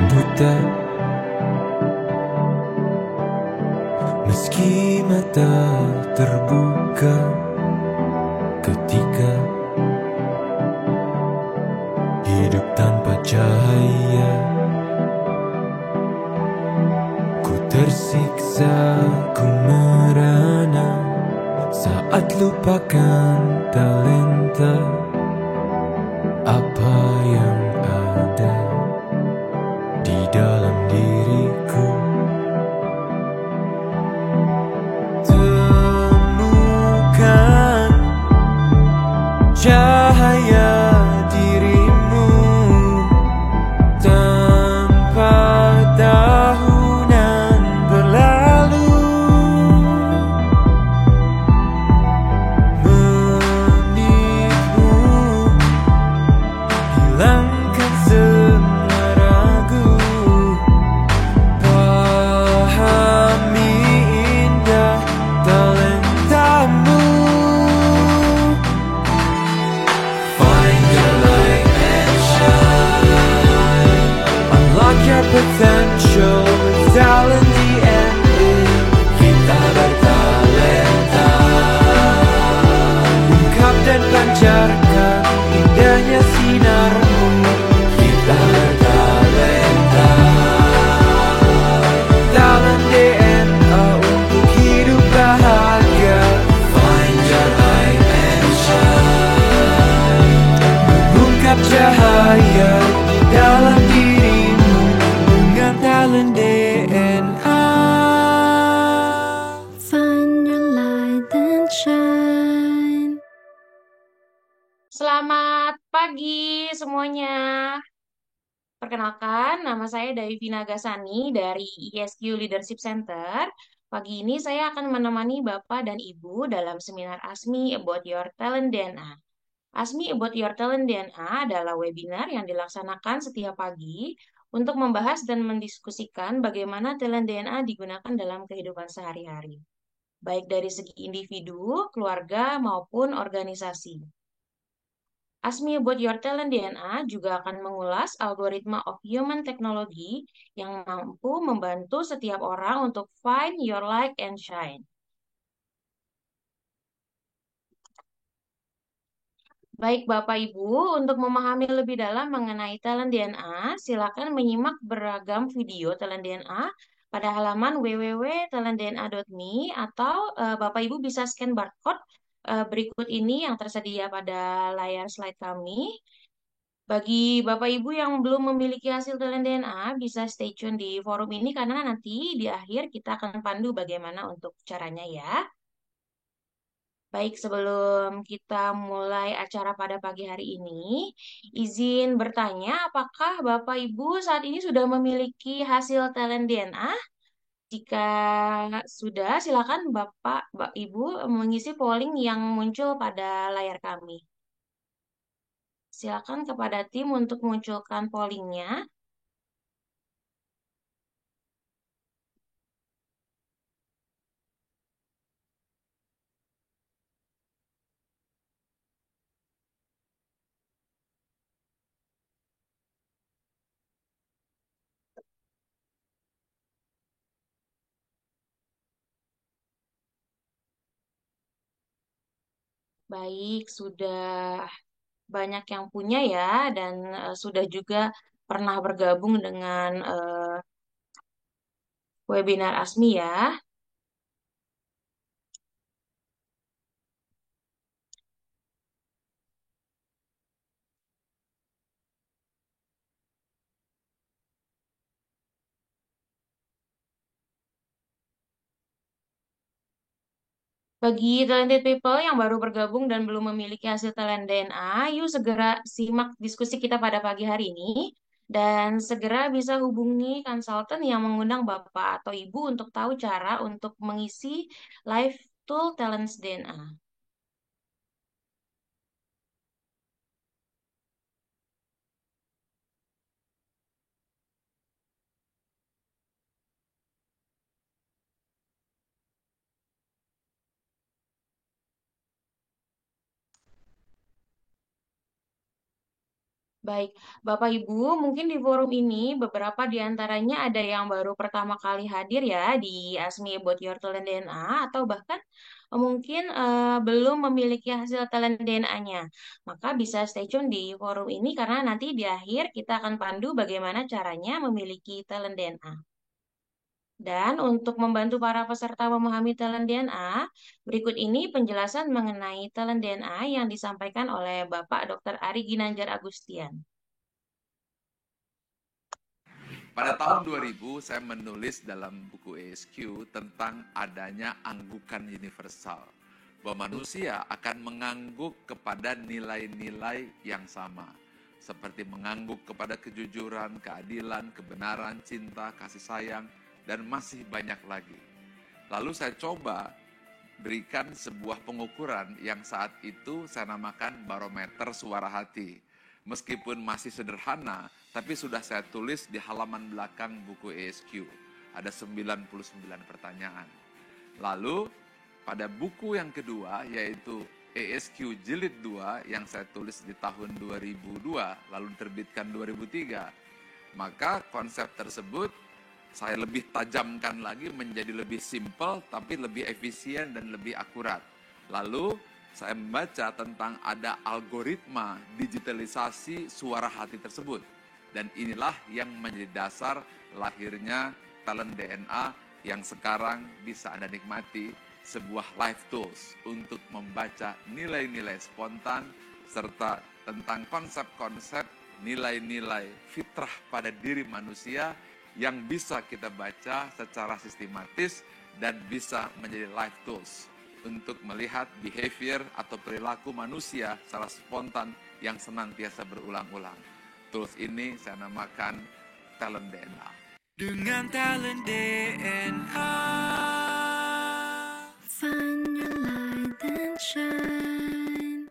buta, meski mata terbuka ketika hidup tanpa cahaya. Ku tersiksa, ku merana saat lupakan talenta apa yang ada di dalam diriku. Temukan cahaya dirimu tanpa tahunan berlalu, menipu, hilangkan semua ragu, pahami indah talentamu. Find your light and shine, unlock your potential with talent DNA. Kita bertalenta, ungkap dan pancarkan indahnya sinarmu. Kita bertalenta, talent DNA untuk hidup bahagia. Find your light and shine, ungkap cahaya di dalam dirimu dengan talent DNA. Find your light and shine. Selamat pagi semuanya. Perkenalkan, nama saya Devi Nagasani dari ISQ Leadership Center. Pagi ini saya akan menemani Bapak dan Ibu dalam seminar ASMI About Your Talent DNA. ASMI About Your Talent DNA adalah webinar yang dilaksanakan setiap pagi untuk membahas dan mendiskusikan bagaimana talent DNA digunakan dalam kehidupan sehari-hari, baik dari segi individu, keluarga, maupun organisasi. ASMI About Your Talent DNA juga akan mengulas algoritma of human technology yang mampu membantu setiap orang untuk find your light and shine. Baik Bapak Ibu, untuk memahami lebih dalam mengenai talent DNA, silakan menyimak beragam video talent DNA pada halaman www.talentdna.me atau Bapak Ibu bisa scan barcode berikut ini yang tersedia pada layar slide kami. Bagi Bapak Ibu yang belum memiliki hasil talent DNA, bisa stay tune di forum ini karena nanti di akhir kita akan pandu bagaimana untuk caranya ya. Baik, sebelum kita mulai acara pada pagi hari ini, izin bertanya, apakah Bapak Ibu saat ini sudah memiliki hasil talent DNA? Jika sudah, silakan Bapak, Ibu mengisi polling yang muncul pada layar kami. Silakan kepada tim untuk munculkan pollingnya. Baik, sudah banyak yang punya ya, dan sudah juga pernah bergabung dengan webinar ASMI ya. Bagi talented people yang baru bergabung dan belum memiliki hasil talent DNA, yuk segera simak diskusi kita pada pagi hari ini dan segera bisa hubungi konsultan yang mengundang Bapak atau Ibu untuk tahu cara untuk mengisi live tool talent DNA. Baik, Bapak Ibu, mungkin di forum ini beberapa di antaranya ada yang baru pertama kali hadir ya di Ask Me About Your Talent DNA atau bahkan mungkin belum memiliki hasil talent DNA-nya. Maka bisa stay tune di forum ini karena nanti di akhir kita akan pandu bagaimana caranya memiliki talent DNA. Dan untuk membantu para peserta memahami talent DNA, berikut ini penjelasan mengenai talent DNA yang disampaikan oleh Bapak Dr. Ari Ginanjar Agustian. Pada tahun 2000 saya menulis dalam buku ESQ tentang adanya anggukan universal, bahwa manusia akan mengangguk kepada nilai-nilai yang sama, seperti mengangguk kepada kejujuran, keadilan, kebenaran, cinta, kasih sayang, dan masih banyak lagi. Lalu saya coba berikan sebuah pengukuran yang saat itu saya namakan barometer suara hati. Meskipun masih sederhana, tapi sudah saya tulis di halaman belakang buku ESQ. Ada 99 pertanyaan. Lalu pada buku yang kedua, yaitu ESQ Jilid 2 yang saya tulis di tahun 2002, lalu diterbitkan 2003, maka konsep tersebut saya lebih tajamkan lagi menjadi lebih simpel, tapi lebih efisien dan lebih akurat. Lalu saya membaca tentang ada algoritma digitalisasi suara hati tersebut. Dan inilah yang menjadi dasar lahirnya talent DNA yang sekarang bisa Anda nikmati, sebuah live tools untuk membaca nilai-nilai spontan serta tentang konsep-konsep nilai-nilai fitrah pada diri manusia yang bisa kita baca secara sistematis dan bisa menjadi live tools untuk melihat behavior atau perilaku manusia secara spontan yang senantiasa berulang-ulang. Tools ini saya namakan talent DNA. Dengan talent DNA. Find your light and shine.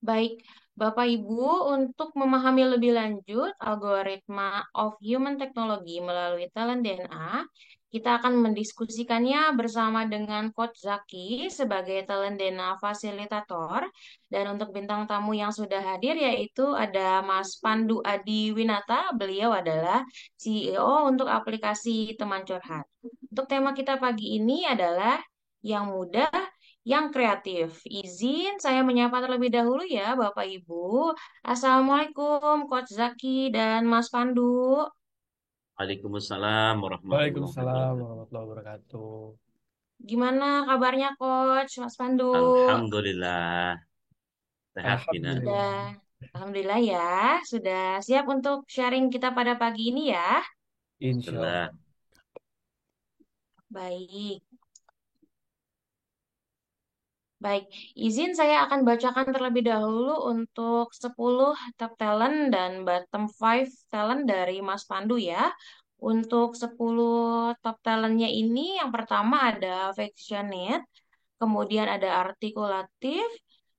Baik, Bapak Ibu, untuk memahami lebih lanjut algoritma of human technology melalui talent DNA, kita akan mendiskusikannya bersama dengan Coach Zaki sebagai talent DNA fasilitator. Dan untuk bintang tamu yang sudah hadir yaitu ada Mas Pandu Adi Winata, beliau adalah CEO untuk aplikasi teman curhat. Untuk tema kita pagi ini adalah yang mudah yang kreatif. Izin saya menyapa terlebih dahulu ya Bapak Ibu. Assalamualaikum Coach Zaki dan Mas Pandu. Waalaikumsalam warahmatullahi Waalaikumsalam wabarakatuh. warahmatullahi wabarakatuh. Gimana kabarnya Coach, Mas Pandu? Alhamdulillah, sehat Gina. Alhamdulillah. Sudah, Alhamdulillah ya, sudah siap untuk sharing kita pada pagi ini ya. Insya Allah. Alhamdulillah. Baik. Baik, izin saya akan bacakan terlebih dahulu untuk 10 top talent dan bottom 5 talent dari Mas Pandu ya. Untuk 10 top talentnya ini yang pertama ada affectionate, kemudian ada artikulatif,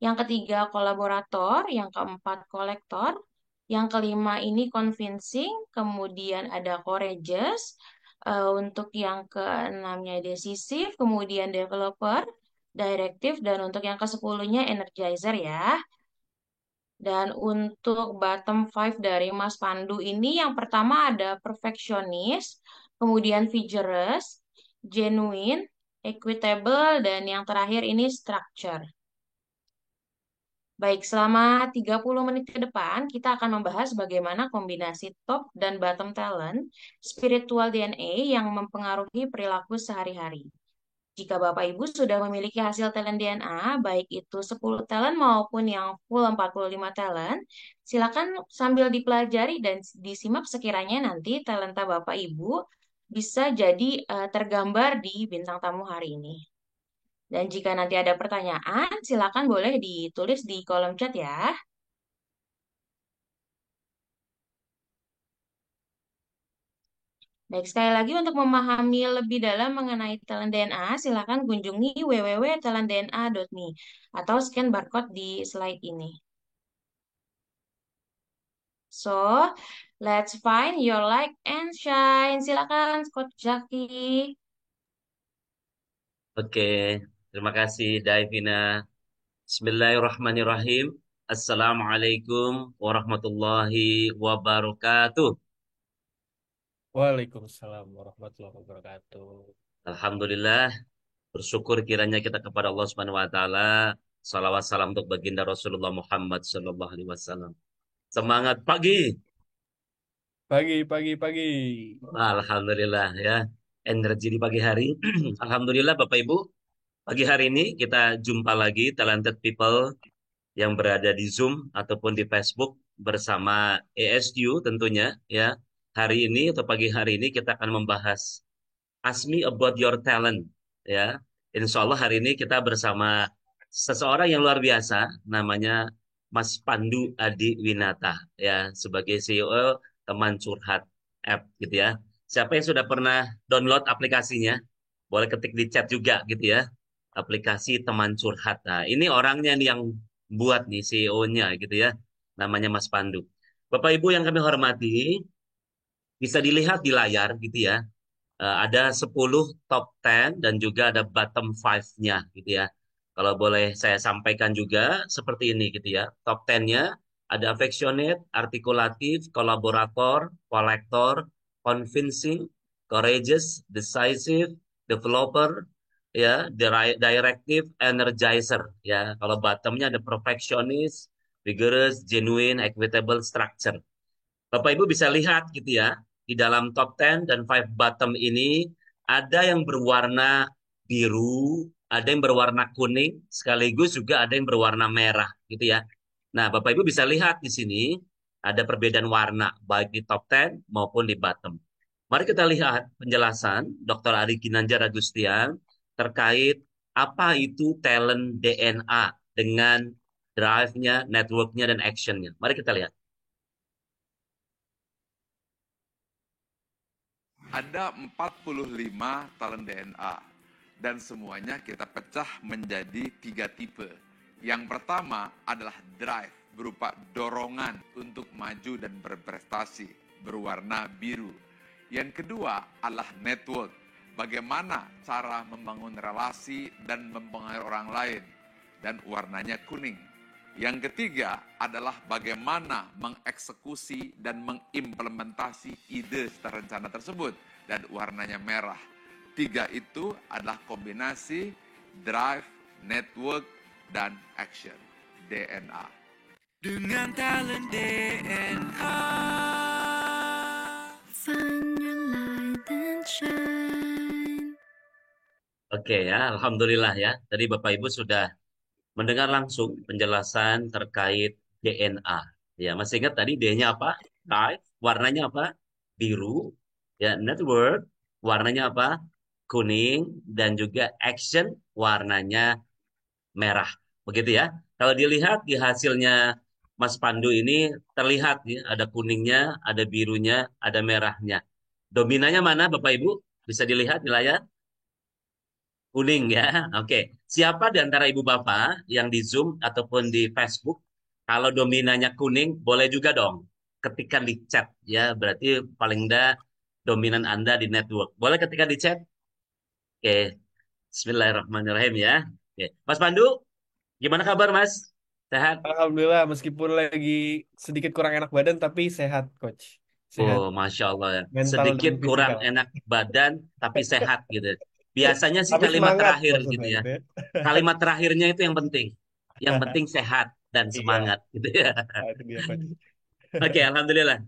yang ketiga kolaborator, yang keempat kolektor, yang kelima ini convincing, kemudian ada courageous, untuk yang keenamnya decisif, kemudian developer, directive, dan untuk yang ke-10-nya energizer ya. Dan untuk bottom 5 dari Mas Pandu ini yang pertama ada perfectionist, kemudian vigorous, genuine, equitable, dan yang terakhir ini structure. Baik, selama 30 menit ke depan, kita akan membahas bagaimana kombinasi top dan bottom talent spiritual DNA yang mempengaruhi perilaku sehari-hari. Jika Bapak Ibu sudah memiliki hasil talent DNA, baik itu 10 talent maupun yang full 45 talent, silakan sambil dipelajari dan disimak sekiranya nanti talenta Bapak Ibu bisa jadi tergambar di bintang tamu hari ini. Dan jika nanti ada pertanyaan, silakan boleh ditulis di kolom chat ya. Baik, sekali lagi untuk memahami lebih dalam mengenai talent DNA, silakan kunjungi www.talentdna.me atau scan barcode di slide ini. So, let's find your light and shine. Silakan, Coach Jaki. Oke, terima kasih Davina. Bismillahirrahmanirrahim. Assalamualaikum warahmatullahi wabarakatuh. Waalaikumsalam warahmatullahi wabarakatuh. Alhamdulillah, bersyukur kiranya kita kepada Allah Subhanahu wa taala. Salawat salam untuk baginda Rasulullah Muhammad sallallahu alaihi wasallam. Semangat pagi. Pagi, pagi, pagi. Alhamdulillah ya. Energi di pagi hari. Alhamdulillah Bapak Ibu, pagi hari ini kita jumpa lagi talented people yang berada di Zoom ataupun di Facebook bersama ESQ tentunya ya. Hari ini atau pagi hari ini kita akan membahas Ask Me About Your Talent ya. Insya Allah hari ini kita bersama seseorang yang luar biasa namanya Mas Pandu Adi Winata ya sebagai CEO teman curhat app gitu ya. Siapa yang sudah pernah download aplikasinya? Boleh ketik di chat juga gitu ya. Aplikasi teman curhat. Nah, ini orangnya nih yang buat nih CEO-nya gitu ya. Namanya Mas Pandu. Bapak Ibu yang kami hormati, bisa dilihat di layar gitu ya. Ada 10 top 10 dan juga ada bottom 5-nya gitu ya. Kalau boleh saya sampaikan juga seperti ini gitu ya. Top 10-nya ada affectionate, artikulatif, kolaborator, kolektor, convincing, courageous, decisive, developer, ya, directive, energizer ya. Kalau bottomnya ada perfectionist, vigorous, genuine, equitable, structure. Bapak Ibu bisa lihat gitu ya, di dalam top 10 dan 5 bottom ini ada yang berwarna biru, ada yang berwarna kuning, sekaligus juga ada yang berwarna merah gitu ya. Nah, Bapak Ibu bisa lihat di sini ada perbedaan warna baik di top 10 maupun di bottom. Mari kita lihat penjelasan Dr. Ari Ginanjar Agustian terkait apa itu talent DNA dengan drive-nya, network-nya, dan action-nya. Mari kita lihat. Ada 45 talent DNA dan semuanya kita pecah menjadi 3 tipe. Yang pertama adalah drive, berupa dorongan untuk maju dan berprestasi, berwarna biru. Yang kedua adalah network, bagaimana cara membangun relasi dan mempengaruhi orang lain, dan warnanya kuning. Yang ketiga adalah bagaimana mengeksekusi dan mengimplementasi ide serta rencana tersebut, dan warnanya merah. Tiga itu adalah kombinasi drive, network, dan action, DNA. Dengan talent DNA. Find your light and shine. Oke ya, Alhamdulillah ya. Tadi Bapak Ibu sudah mendengar langsung penjelasan terkait DNA. Ya, masih ingat tadi D-nya apa? Drive, warnanya apa? Biru. Ya, network, warnanya apa? Kuning. Dan juga action, warnanya merah. Begitu ya. Kalau dilihat di hasilnya Mas Pandu ini terlihat ya, ada kuningnya, ada birunya, ada merahnya. Dominannya mana Bapak Ibu? Bisa dilihat di layar? Kuning ya. Oke. Siapa di antara ibu bapak yang di Zoom ataupun di Facebook, kalau dominannya kuning, boleh juga dong ketikkan di chat ya. Berarti paling enggak dominan Anda di network. Boleh ketikkan di chat? Oke. Bismillahirrahmanirrahim ya. Oke. Mas Pandu, gimana kabar Mas? Sehat? Alhamdulillah, meskipun lagi sedikit kurang enak badan, tapi sehat, Coach. Oh, Sehat, Masya Allah ya. mental Sedikit dan kurang fisikal. enak badan, tapi sehat gitu. Biasanya sih Tapi kalimat semangat terakhir gitu maksudnya ya. gitu ya. Kalimat terakhirnya itu yang penting. Yang penting sehat dan Iya, semangat gitu ya. nah, itu dia, Coach. Oke, Alhamdulillah.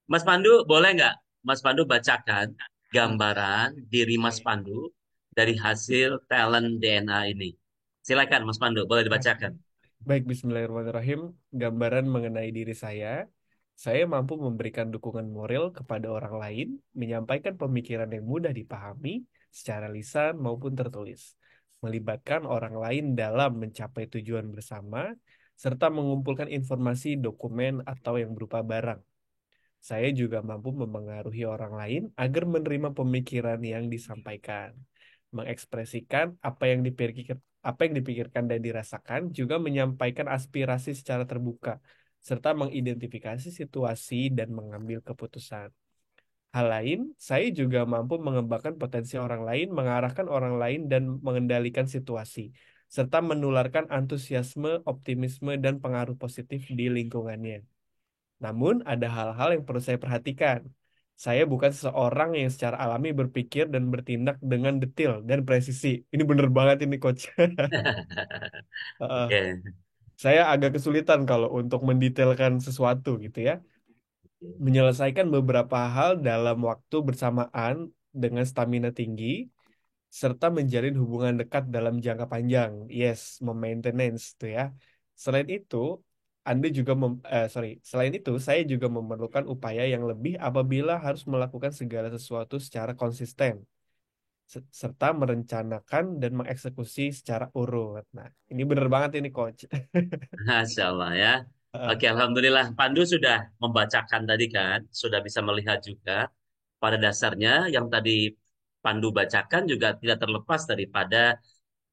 Mas Pandu, boleh nggak Mas Pandu bacakan gambaran diri Mas Pandu dari hasil talent DNA ini? Silakan Mas Pandu, boleh dibacakan. Baik, Bismillahirrahmanirrahim. Gambaran mengenai diri saya. Saya mampu memberikan dukungan moral kepada orang lain, menyampaikan pemikiran yang mudah dipahami secara lisan maupun tertulis, melibatkan orang lain dalam mencapai tujuan bersama, serta mengumpulkan informasi, dokumen, atau yang berupa barang. Saya juga mampu memengaruhi orang lain agar menerima pemikiran yang disampaikan, mengekspresikan apa yang dipikirkan dan dirasakan, juga menyampaikan aspirasi secara terbuka, serta mengidentifikasi situasi dan mengambil keputusan. hal lain, saya juga mampu mengembangkan potensi orang lain, mengarahkan orang lain, dan mengendalikan situasi, serta menularkan antusiasme, optimisme, dan pengaruh positif di lingkungannya. Namun, ada hal-hal yang perlu saya perhatikan. Saya bukan seseorang yang secara alami berpikir dan bertindak dengan detail dan presisi. Ini bener banget ini, Coach. Heeh. Oke. Saya agak kesulitan kalau untuk mendetailkan sesuatu gitu ya. Menyelesaikan beberapa hal dalam waktu bersamaan dengan stamina tinggi, serta menjalin hubungan dekat dalam jangka panjang. Yes, memaintenance itu ya. Selain itu, selain itu, saya juga memerlukan upaya yang lebih apabila harus melakukan segala sesuatu secara konsisten, serta merencanakan dan mengeksekusi secara urut. Nah, ini bener banget ini, Coach. Masya Allah ya. Heeh. Oke, Alhamdulillah. Pandu sudah membacakan tadi kan, sudah bisa melihat juga. Pada dasarnya yang tadi Pandu bacakan juga tidak terlepas daripada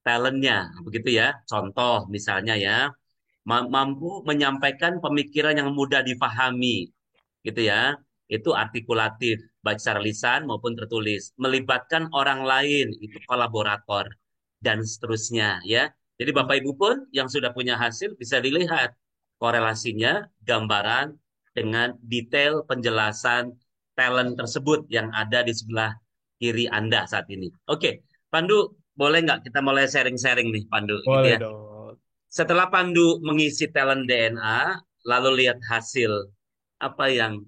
talentnya, begitu ya. Contoh misalnya ya, mampu menyampaikan pemikiran yang mudah difahami, gitu ya. Itu artikulatif, baik secara lisan maupun tertulis. Melibatkan orang lain, itu kolaborator, dan seterusnya ya. Jadi Bapak Ibu pun yang sudah punya hasil bisa dilihat korelasinya, gambaran dengan detail penjelasan talent tersebut yang ada di sebelah kiri Anda saat ini. Oke, Pandu, boleh nggak kita mulai sharing-sharing nih, Pandu, gitu Boleh ya. dong. Setelah Pandu mengisi talent DNA, lalu lihat hasil, apa yang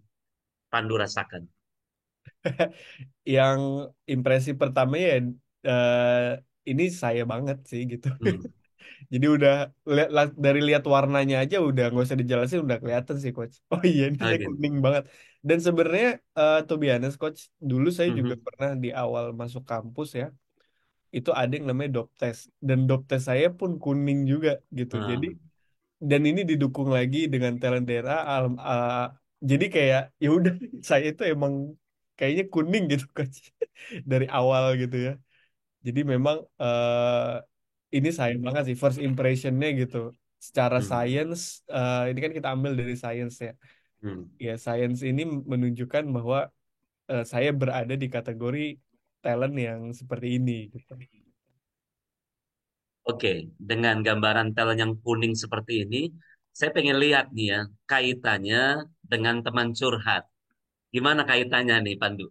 Pandu rasakan? Yang impresi pertama ya, eh, ini saya banget sih gitu. Hmm, Jadi udah dari lihat warnanya aja udah nggak usah dijelasin udah kelihatan sih, Coach. Oh iya, ini oh saya gitu. kuning banget. Dan sebenarnya to be honest, Coach, dulu saya juga Mhm. pernah di awal masuk kampus ya, itu ada yang namanya dope test, dan dope test saya pun kuning juga gitu. Jadi, Hmm, dan ini didukung lagi dengan talent daerah, jadi kayak ya udah saya itu emang kayaknya kuning gitu, Coach, dari awal gitu ya. Jadi memang ini sayang banget sih first impressionnya gitu. Secara hmm, sains, ini kan kita ambil dari sains ya. hmm. Ya, sains ini menunjukkan bahwa saya berada di kategori talent yang seperti ini gitu. Oke, dengan gambaran talent yang kuning seperti ini, saya pengen lihat nih ya, kaitannya dengan teman curhat. Gimana kaitannya nih, Pandu?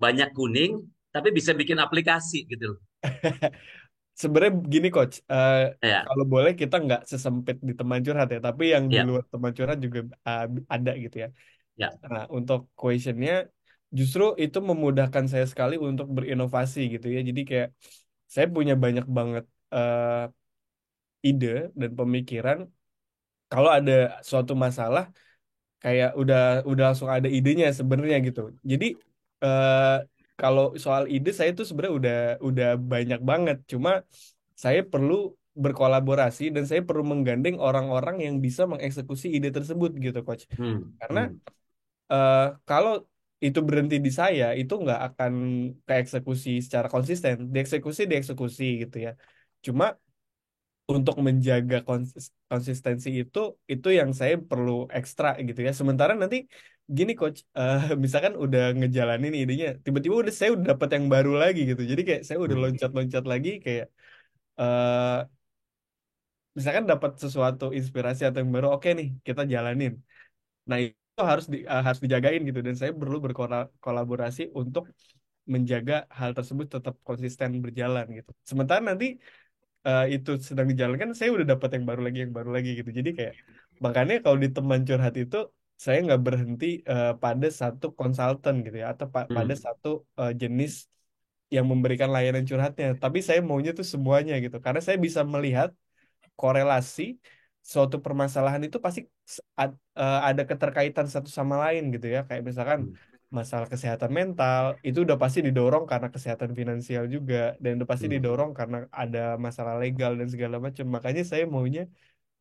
Banyak kuning, tapi bisa bikin aplikasi gitu loh. Sebenarnya gini, Coach, Ya, kalau boleh kita nggak sesempit di teman curhat ya, tapi yang di ya, luar teman curhat juga ada gitu ya. ya. Nah, untuk questionnya justru itu memudahkan saya sekali untuk berinovasi gitu ya. Jadi kayak saya punya banyak banget ide dan pemikiran. Kalau ada suatu masalah, kayak udah langsung ada idenya sebenarnya gitu. Jadi eh, kalau soal ide saya tuh sebenarnya udah banyak banget. Cuma saya perlu berkolaborasi dan saya perlu menggandeng orang-orang yang bisa mengeksekusi ide tersebut gitu, Coach. Hmm, Karena hmm, eh, kalau itu berhenti di saya, itu nggak akan keeksekusi secara konsisten. Dieksekusi gitu ya. Cuma untuk menjaga konsistensi itu yang saya perlu ekstra gitu ya. Sementara nanti gini, Coach, misalkan udah ngejalanin idenya, tiba-tiba saya udah dapat yang baru lagi gitu. Jadi kayak saya udah hmm, loncat-loncat lagi kayak eh misalkan dapat sesuatu inspirasi atau yang baru, oke nih kita jalanin. Nah, itu harus dijagain gitu, dan saya perlu berkolaborasi untuk menjaga hal tersebut tetap konsisten berjalan gitu. Sementara nanti itu sedang dijalankan, saya udah dapat yang baru lagi gitu. Jadi kayak makanya kalau di teman curhat itu saya nggak berhenti pada satu konsultan gitu ya, atau pada hmm, satu jenis yang memberikan layanan curhatnya. Tapi saya maunya tuh semuanya gitu, karena saya bisa melihat korelasi suatu permasalahan itu pasti ada keterkaitan satu sama lain gitu ya. Kayak misalkan hmm, masalah kesehatan mental itu udah pasti didorong karena kesehatan finansial juga, dan udah pasti hmm, didorong karena ada masalah legal dan segala macam. Makanya saya maunya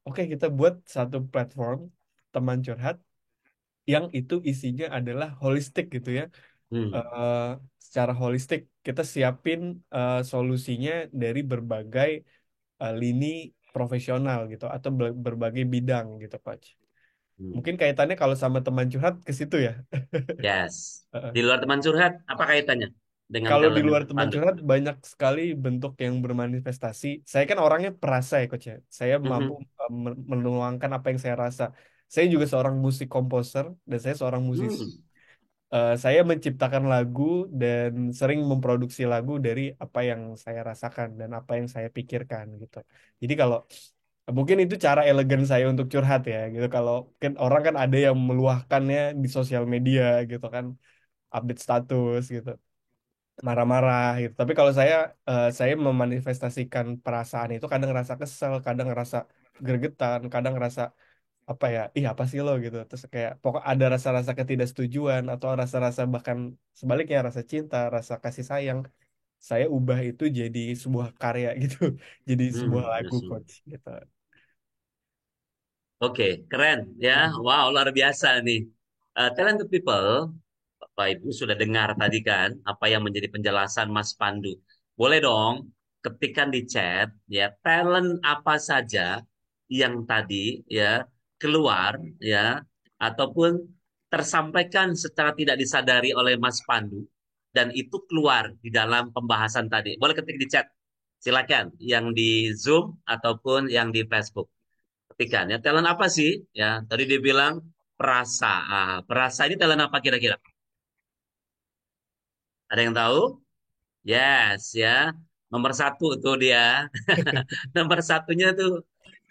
oke, kita buat satu platform teman curhat yang itu isinya adalah holistik gitu ya. hmm, Eh, Secara holistik kita siapin solusinya dari berbagai lini profesional gitu, atau berbagai bidang gitu, Coach. Hmm. Mungkin kaitannya kalau sama teman curhat ke situ ya. Yes. Heeh. Di luar teman curhat, apa kaitannya dengan Kalau di talent luar teman Pandu? curhat banyak sekali bentuk yang bermanifestasi. Saya kan orangnya perasa ya coach ya. Saya mampu Mhm. menuangkan apa yang saya rasa. Saya juga seorang musik komposer dan saya seorang musisi. Hmm. Saya menciptakan lagu dan sering memproduksi lagu dari apa yang saya rasakan dan apa yang saya pikirkan gitu. Jadi kalau mungkin itu cara elegan saya untuk curhat ya gitu. Kalau kan orang kan ada yang meluahkannya di sosial media gitu kan, update status gitu, marah-marah gitu. Tapi kalau saya memanifestasikan perasaan itu kadang ngerasa kesel, kadang ngerasa gregetan, kadang ngerasa apa ya, ih apa sih lo gitu. Terus kayak pokok ada rasa-rasa ketidaksetujuan atau rasa-rasa bahkan sebaliknya rasa cinta, rasa kasih sayang. Saya ubah itu jadi sebuah karya gitu, jadi sebuah Hmm. lagu Yes. coach gitu. Oke, keren ya. Wow, luar biasa nih. Talented people, Bapak Ibu sudah dengar tadi kan apa yang menjadi penjelasan Mas Pandu. Boleh dong ketikkan di chat ya talent apa saja yang tadi ya keluar ya ataupun tersampaikan secara tidak disadari oleh Mas Pandu dan itu keluar di dalam pembahasan tadi. Boleh ketik di chat. Silakan yang di Zoom ataupun yang di Facebook. Ketikan ya talent apa sih ya tadi dia bilang perasa. Perasa ini talent apa kira-kira, ada yang tahu? Yes ya, nomor satu tuh dia. Nomor satunya tuh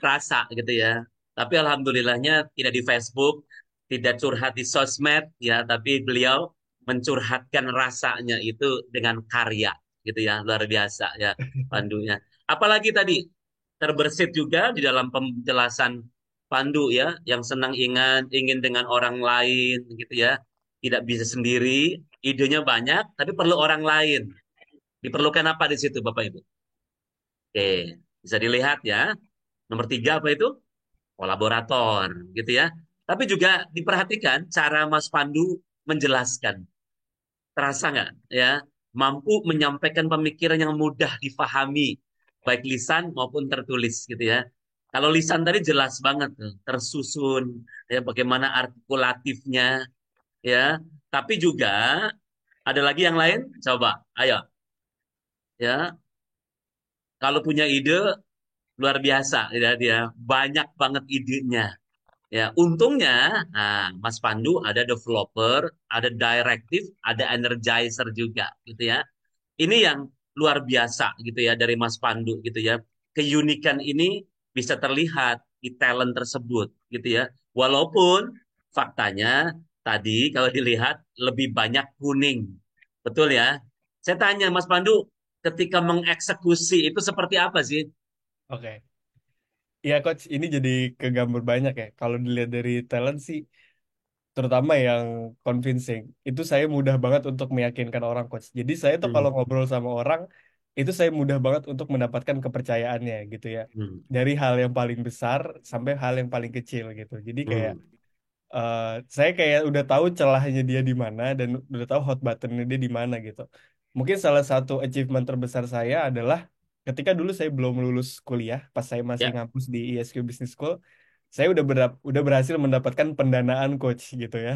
rasa gitu ya, tapi alhamdulillahnya tidak di Facebook, tidak curhat di sosmed ya, tapi beliau mencurhatkan rasanya itu dengan karya gitu ya, luar biasa ya Pandunya. Apalagi tadi terbersit juga di dalam penjelasan Pandu ya, yang senang ingin dengan orang lain gitu ya, tidak bisa sendiri, idenya banyak, tapi perlu orang lain. Diperlukan apa di situ, Bapak Ibu? Oke, bisa dilihat ya. Nomor tiga apa itu? Kolaborator, gitu ya. Tapi juga diperhatikan cara Mas Pandu menjelaskan. Terasa nggak ya? Mampu menyampaikan pemikiran yang mudah difahami, baik lisan maupun tertulis, gitu ya. Kalau lisan tadi jelas banget, tuh, tersusun, ya bagaimana artikulatifnya, ya. Tapi juga ada lagi yang lain, coba, ayo, ya. Kalau punya ide luar biasa, ya dia banyak banget idenya. Ya, untungnya, nah, Mas Pandu ada developer, ada directive, ada energizer juga, gitu ya. Ini yang luar biasa, gitu ya, dari Mas Pandu, gitu ya. Keunikan ini bisa terlihat di talent tersebut, gitu ya. Walaupun faktanya tadi kalau dilihat lebih banyak kuning, betul ya. Saya tanya Mas Pandu, ketika mengeksekusi itu seperti apa sih? Oke. Iya coach, ini jadi kegambar banyak ya. Kalau dilihat dari talent sih, terutama yang convincing, itu saya mudah banget untuk meyakinkan orang coach. Jadi saya tuh kalau Hmm, ngobrol sama orang, itu saya mudah banget untuk mendapatkan kepercayaannya gitu ya. hmm, Dari hal yang paling besar sampai hal yang paling kecil gitu. Jadi kayak hmm. eh, saya kayak udah tahu celahnya dia di mana dan udah tahu hot buttonnya dia di mana gitu. Mungkin salah satu achievement terbesar saya adalah ketika dulu saya belum lulus kuliah, pas saya masih Ya, ngampus di ISQ Business School, saya udah berhasil mendapatkan pendanaan coach gitu ya.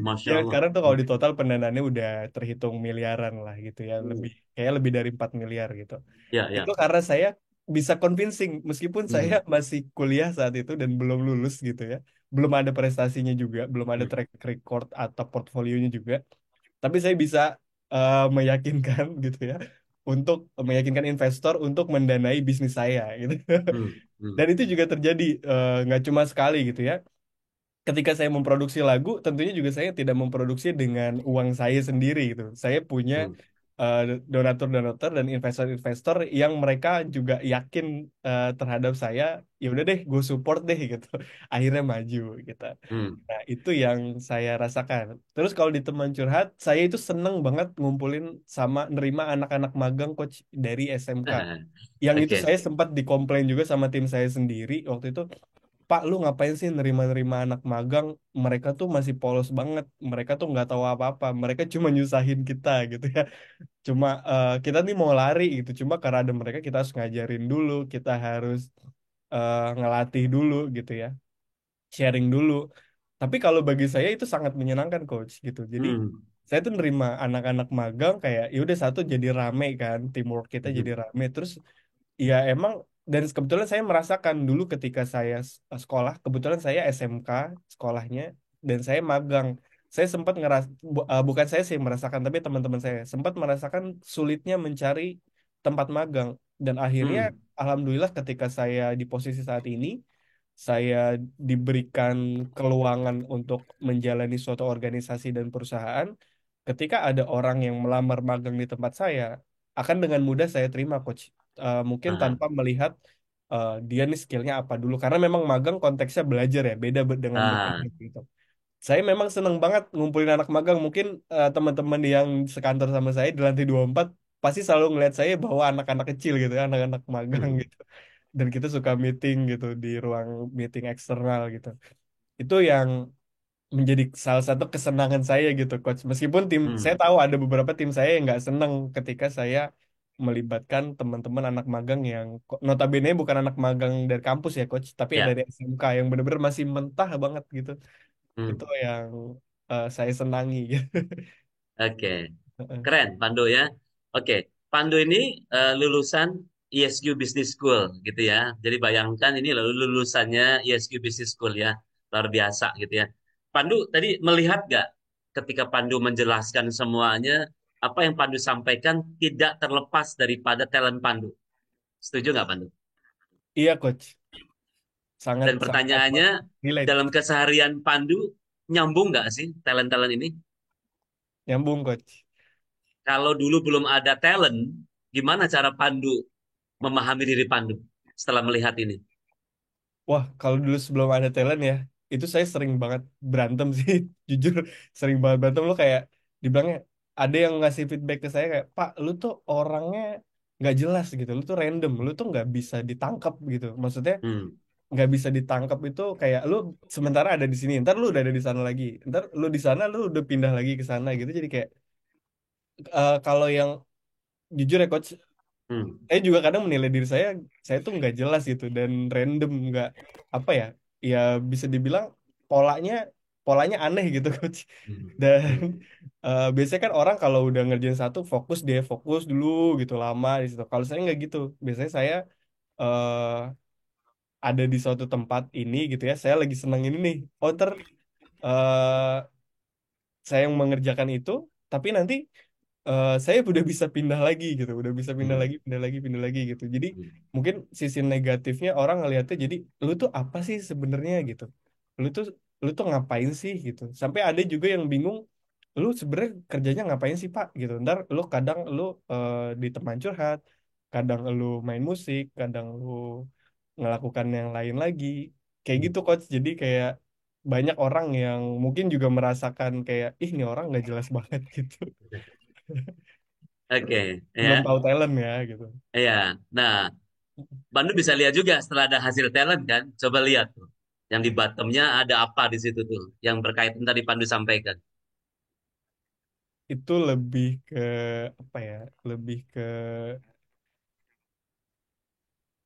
Masya Ya Allah. sekarang tuh kalau Hmm, di total pendanaannya udah terhitung miliaran lah gitu ya, hmm. kayak lebih dari 4 miliar gitu. Ya, Itu ya. karena saya bisa convincing meskipun saya Hmm, masih kuliah saat itu dan belum lulus gitu ya. Belum ada prestasinya juga, belum ada hmm, track record atau portfolionya juga. Tapi saya bisa meyakinkan gitu ya untuk meyakinkan investor untuk mendanai bisnis saya gitu. hmm, hmm, Dan itu juga terjadi nggak cuma sekali gitu ya. Ketika saya memproduksi lagu, tentunya juga saya tidak memproduksi dengan uang saya sendiri gitu. Saya punya hmm, eh, donatur-donatur dan investor-investor yang mereka juga yakin terhadap saya. Ya udah deh, gue support deh gitu. Akhirnya maju gitu. hmm. Nah, itu yang saya rasakan. Terus kalau di teman curhat, saya itu seneng banget ngumpulin sama nerima anak-anak magang coach dari SMK. Yang itu Oke. saya sempat dikomplain juga sama tim saya sendiri waktu itu. Pak, lu ngapain sih nerima-nerima anak magang? Mereka tuh masih polos banget. Mereka tuh nggak tahu apa-apa. Mereka cuma nyusahin kita gitu ya. Cuma kita nih mau lari gitu. Cuma karena ada mereka kita harus ngajarin dulu. Kita harus ngelatih dulu gitu ya. Sharing dulu. Tapi kalau bagi saya itu sangat menyenangkan coach gitu. Jadi Hmm. saya tuh nerima anak-anak magang kayak ya udah satu jadi rame kan, teamwork kita jadi Hmm. rame. Terus ya emang dan kebetulan saya merasakan dulu ketika saya sekolah, kebetulan saya SMK sekolahnya dan saya magang. Saya sempat bukan saya sih merasakan tapi teman-teman saya sempat merasakan sulitnya mencari tempat magang dan akhirnya Hmm. alhamdulillah ketika saya di posisi saat ini saya diberikan keluangan untuk menjalani suatu organisasi dan perusahaan. Ketika ada orang yang melamar magang di tempat saya, akan dengan mudah saya terima, coach. Mungkin Aha. tanpa melihat dia nih skillnya apa dulu, karena memang magang konteksnya belajar ya, beda dengan Ah. bekerja gitu. Saya memang seneng banget ngumpulin anak magang. Mungkin teman-teman yang sekantor sama saya di lantai 24 pasti selalu ngeliat saya bawa anak-anak kecil gitu ya, anak-anak magang Hmm. gitu. Dan kita suka meeting gitu di ruang meeting eksternal gitu. Itu yang menjadi salah satu kesenangan saya gitu, coach. Meskipun tim saya Hmm. tahu ada beberapa tim saya yang nggak seneng ketika saya melibatkan teman-teman anak magang yang notabene bukan anak magang dari kampus ya, coach, tapi Ya. dari SMK yang benar-benar masih mentah banget gitu. Itu Hmm. yang saya senangi gitu. Oke. Keren, Pandu ya. Oke, Pandu ini lulusan ESQ Business School gitu ya. Jadi bayangkan ini lalu lulusannya ESQ Business School ya, luar biasa gitu ya. Pandu tadi melihat gak ketika Pandu menjelaskan semuanya, apa yang Pandu sampaikan tidak terlepas daripada talent Pandu. Setuju nggak Pandu? Iya, coach. Sangat Dan sangat pertanyaannya, relate. dalam keseharian Pandu nyambung nggak sih talent-talent ini? Nyambung, coach. Kalau dulu belum ada talent, gimana cara Pandu memahami diri Pandu setelah melihat ini? Wah, kalau dulu sebelum ada talent ya, itu saya sering banget berantem sih. Jujur, sering banget berantem. Lu kayak dibilangnya, ada yang ngasih feedback ke saya kayak, Pak, lu tuh orangnya nggak jelas gitu. Lu tuh random. Lu tuh nggak bisa ditangkap gitu. Maksudnya Hmm. nggak bisa ditangkap itu kayak lu sementara ada di sini, ntar lu udah ada di sana lagi. Ntar lu di sana, lu udah pindah lagi ke sana gitu. Jadi kayak, kalau yang jujur ya, Coach, Hmm. saya juga kadang menilai diri saya tuh nggak jelas gitu dan random nggak apa ya ya bisa dibilang polanya polanya aneh gitu coach Hmm. dan Hmm. biasanya kan orang kalau udah ngerjain satu fokus dia fokus dulu gitu lama di situ kalau saya nggak gitu biasanya saya eh, ada di suatu tempat ini gitu ya saya lagi senang ini nih oh ntar eh, saya yang mengerjakan itu tapi nanti saya udah bisa pindah lagi gitu, udah bisa pindah Hmm. lagi, pindah lagi, pindah lagi gitu. Jadi Hmm. mungkin sisi negatifnya orang ngelihatnya jadi lu tuh apa sih sebenarnya gitu, lu tuh lu tuh ngapain sih gitu. Sampai ada juga yang bingung, lu sebenarnya kerjanya ngapain sih Pak gitu. Ntar lu kadang lu di teman curhat, kadang lu main musik, kadang lu ngelakukan yang lain lagi, kayak Hmm. gitu coach. Jadi kayak banyak orang yang mungkin juga merasakan kayak ih ini orang nggak jelas banget gitu Oke, belum ya, tahu talent ya gitu. ya. Nah, Pandu bisa lihat juga setelah ada hasil talent kan. Coba lihat tuh. Yang di bottomnya ada apa di situ tuh, yang berkaitan tadi Pandu sampaikan. Itu lebih ke apa ya? Lebih ke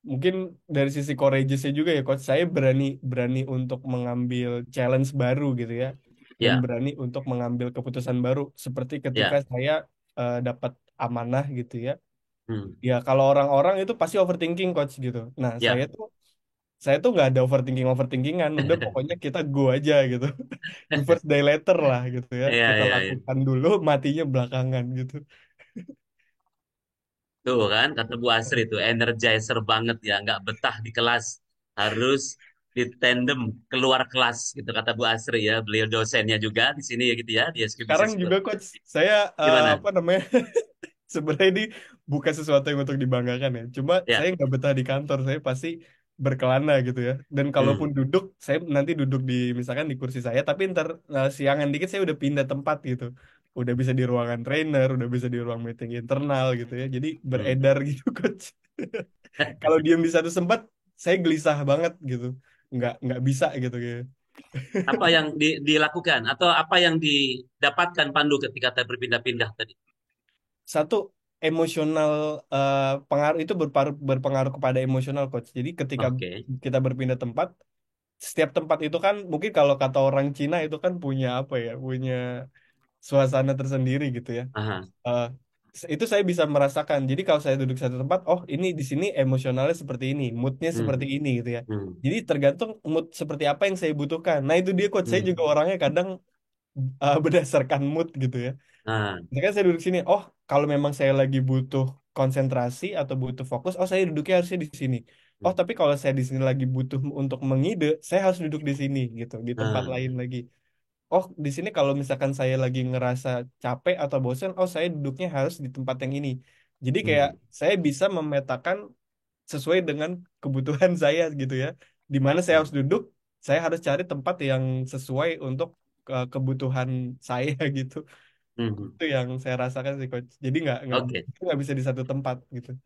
mungkin dari sisi courageous-nya juga ya coach. Saya berani berani untuk mengambil challenge baru gitu ya. Dan Ya, berani untuk mengambil keputusan baru seperti ketika ya. saya dapat amanah gitu ya. Hmm. Ya kalau orang-orang itu pasti overthinking coach gitu. Nah, Ya. saya tuh nggak ada overthinkingan. Udah pokoknya kita go aja gitu. Do first die later lah gitu ya. Iya, Kita iya, iya. lakukan dulu, matinya belakangan gitu. Tuh kan, kata Bu Asri itu energizer banget ya, nggak betah di kelas, harus di tandem keluar kelas gitu kata Bu Asri ya. Beliau dosennya juga di sini ya gitu ya di SQ Sekarang Business School. juga coach, saya Gimana? apa namanya? Sebenarnya ini bukan sesuatu yang untuk dibanggakan ya. Cuma saya Ya. nggak betah di kantor, saya pasti berkelana gitu ya. Dan kalaupun Hmm. duduk, saya nanti duduk di misalkan di kursi saya, tapi ntar siangan dikit saya udah pindah tempat gitu. Udah bisa di ruangan trainer, udah bisa di ruang meeting internal gitu ya. Jadi Hmm. beredar gitu coach. Kalau diam di satu tempat, saya gelisah banget gitu. Nggak bisa gitu ya. Apa yang dilakukan atau apa yang didapatkan Pandu ketika berpindah-pindah tadi? Satu emosional pengaruh itu berpengaruh kepada emosional coach. Jadi ketika Oke. kita berpindah tempat, setiap tempat itu kan mungkin kalau kata orang Cina itu kan punya apa ya, punya suasana tersendiri gitu ya. Aha. Eh, itu saya bisa merasakan. Jadi kalau saya duduk satu tempat, oh ini di sini emosionalnya seperti ini, moodnya seperti Hmm. ini gitu ya. Hmm. Jadi tergantung mood seperti apa yang saya butuhkan. Nah itu dia coach, saya juga Hmm. orangnya kadang berdasarkan mood gitu ya. Ah. Misalkan saya duduk sini, oh kalau memang saya lagi butuh konsentrasi atau butuh fokus, oh saya duduknya harusnya di sini. Oh tapi kalau saya di sini lagi butuh untuk mengide, saya harus duduk di sini gitu, di tempat Ah. lain lagi. Oh di sini kalau misalkan saya lagi ngerasa capek atau bosan, oh saya duduknya harus di tempat yang ini. Jadi kayak Hmm. saya bisa memetakan sesuai dengan kebutuhan saya gitu ya. Di mana saya harus duduk, saya harus cari tempat yang sesuai untuk kebutuhan saya gitu. Hmm. Itu yang saya rasakan sih coach. Jadi Oke. nggak bisa di satu tempat gitu.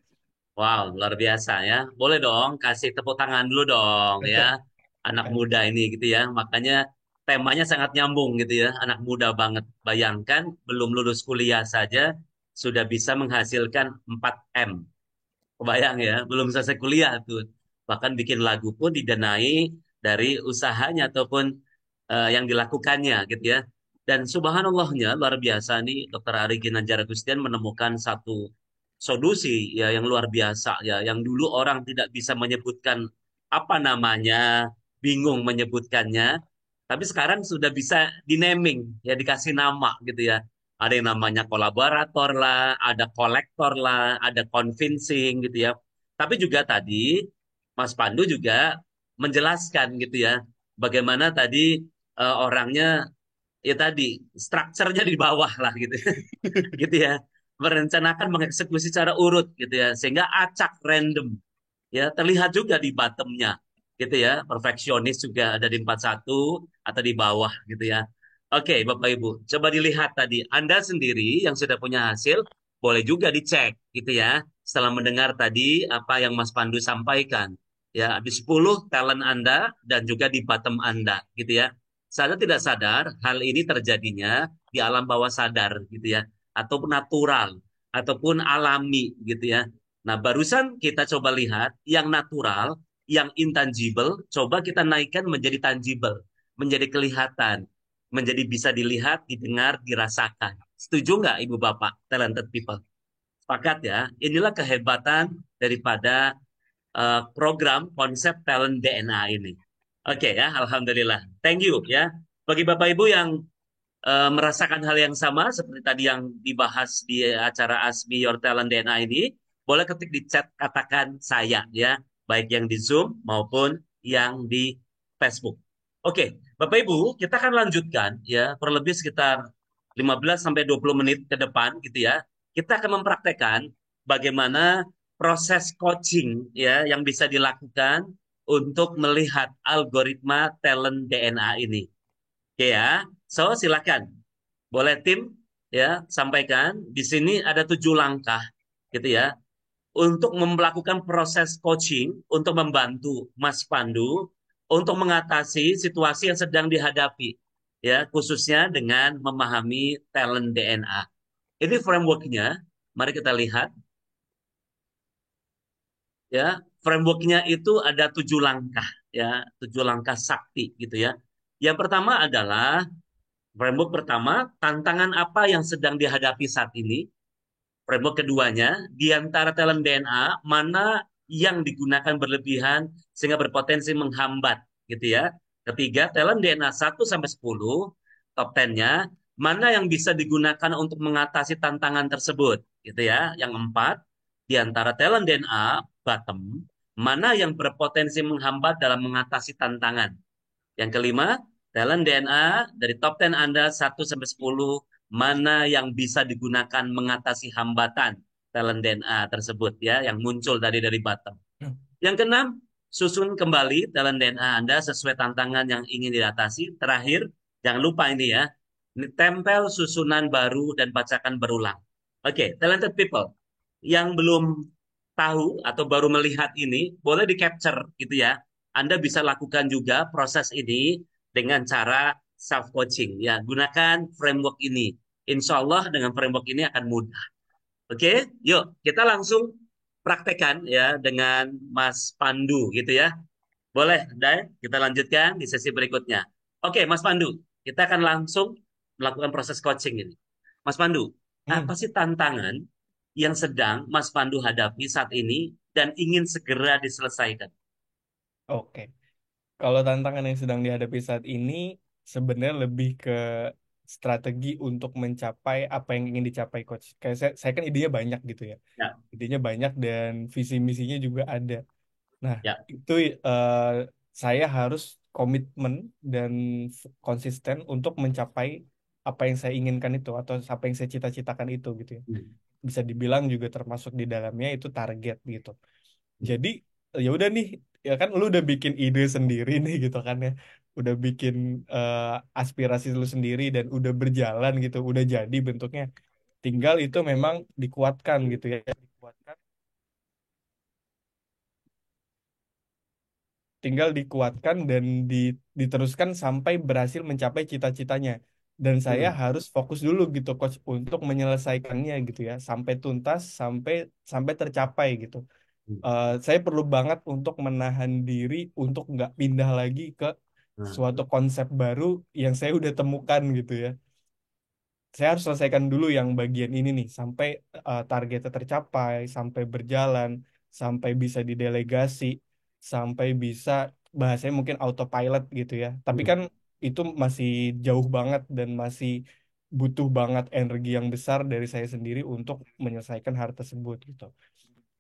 Wow, luar biasa ya. Boleh dong kasih tepuk tangan dulu dong ya. Anak muda Makasih. ini gitu ya. Makanya temanya sangat nyambung gitu ya. Anak muda banget. Bayangkan belum lulus kuliah saja sudah bisa menghasilkan 4M. Kebayang ya, belum selesai kuliah tuh. Bahkan bikin lagu pun didanai dari usahanya ataupun yang dilakukannya gitu ya. Dan subhanallahnya luar biasa nih Dr. Ari Ginanjar Agustian menemukan satu solusi ya yang luar biasa ya, yang dulu orang tidak bisa menyebutkan apa namanya, bingung menyebutkannya, tapi sekarang sudah bisa di naming ya, dikasih nama gitu ya. Ada yang namanya kolaborator lah, ada kolektor lah, ada convincing gitu ya. Tapi juga tadi Mas Pandu juga menjelaskan gitu ya, bagaimana tadi orangnya ya tadi strukturnya di bawah lah gitu gitu ya, merencanakan mengeksekusi secara urut gitu ya, sehingga acak random ya terlihat juga di bottomnya gitu ya, perfeksionis juga ada di 41 atau di bawah gitu ya. Oke Bapak Ibu, coba dilihat tadi Anda sendiri yang sudah punya hasil, boleh juga dicek gitu ya setelah mendengar tadi apa yang Mas Pandu sampaikan ya, di 10 talent Anda dan juga di bottom Anda gitu ya. Sadar tidak sadar hal ini terjadinya di alam bawah sadar gitu ya, ataupun natural ataupun alami gitu ya. Nah, barusan kita coba lihat yang natural, yang intangible, coba kita naikkan menjadi tangible, menjadi kelihatan, menjadi bisa dilihat, didengar, dirasakan. Setuju nggak Ibu Bapak, talented people? Sepakat ya? Inilah kehebatan daripada program konsep talent DNA ini. Oke ya, Alhamdulillah. Thank you ya. Bagi Bapak Ibu yang merasakan hal yang sama seperti tadi yang dibahas di acara Asmi Your Talent DNA ini, boleh ketik di chat katakan saya ya, baik yang di Zoom maupun yang di Facebook. Oke, Bapak Ibu, kita akan lanjutkan ya, kurang lebih sekitar 15 sampai 20 menit ke depan gitu ya. Kita akan mempraktekkan bagaimana proses coaching ya yang bisa dilakukan untuk melihat algoritma talent DNA ini. Oke ya, so silakan. Boleh tim ya sampaikan. Di sini ada 7 langkah gitu ya untuk melakukan proses coaching untuk membantu Mas Pandu untuk mengatasi situasi yang sedang dihadapi ya, khususnya dengan memahami talent DNA. Ini frameworknya. Mari kita lihat ya. Frameworknya itu ada 7 langkah ya, 7 langkah sakti gitu ya. Yang pertama adalah framework pertama, tantangan apa yang sedang dihadapi saat ini. Framework keduanya, di antara talent DNA, mana yang digunakan berlebihan sehingga berpotensi menghambat, gitu ya. Ketiga, talent DNA 1 sampai 10, top 10-nya, mana yang bisa digunakan untuk mengatasi tantangan tersebut, gitu ya. Yang empat, di antara talent DNA, bottom, mana yang berpotensi menghambat dalam mengatasi tantangan. Yang kelima, talent DNA dari top 10 Anda 1 sampai 10, mana yang bisa digunakan mengatasi hambatan talent DNA tersebut ya, yang muncul dari bottom. Yang keenam, susun kembali talent DNA Anda sesuai tantangan yang ingin diatasi. Terakhir, jangan lupa ini ya, ini tempel susunan baru dan bacakan berulang. Oke, talented people yang belum tahu atau baru melihat ini, boleh di-capture gitu ya. Anda bisa lakukan juga proses ini dengan cara self-coaching. Ya, gunakan framework ini. Insya Allah dengan framework ini akan mudah. Oke, yuk kita langsung praktekkan ya dengan Mas Pandu gitu ya. Boleh, Dai, kita lanjutkan di sesi berikutnya. Oke, Mas Pandu, kita akan langsung melakukan proses coaching ini. Mas Pandu, Hmm, apa sih tantangan yang sedang Mas Pandu hadapi saat ini dan ingin segera diselesaikan? oke. Kalau tantangan yang sedang dihadapi saat ini sebenarnya lebih ke strategi untuk mencapai apa yang ingin dicapai coach. Kayak saya kan idenya banyak gitu ya. Ya, Idenya banyak dan visi misinya juga ada. Nah, ya. itu saya harus komitmen dan konsisten untuk mencapai apa yang saya inginkan itu atau apa yang saya cita-citakan itu gitu ya. Hmm, Bisa dibilang juga termasuk di dalamnya itu target gitu. hmm, Jadi ya udah nih, ya kan lu udah bikin ide sendiri nih gitu kan ya. Udah bikin eh, aspirasi lu sendiri dan udah berjalan gitu, udah jadi bentuknya. Tinggal itu memang dikuatkan gitu ya. Dikuatkan, tinggal dikuatkan dan diteruskan sampai berhasil mencapai cita-citanya. Dan saya hmm, harus fokus dulu gitu coach untuk menyelesaikannya gitu ya, sampai tuntas, sampai sampai tercapai gitu. hmm, Saya perlu banget untuk menahan diri untuk nggak pindah lagi ke hmm, suatu konsep baru yang saya udah temukan gitu ya. Saya harus selesaikan dulu yang bagian ini nih sampai targetnya tercapai, sampai berjalan, sampai bisa didelegasi, sampai bisa bahasanya mungkin autopilot gitu ya. Tapi hmm, kan itu masih jauh banget dan masih butuh banget energi yang besar dari saya sendiri untuk menyelesaikan hal tersebut gitu.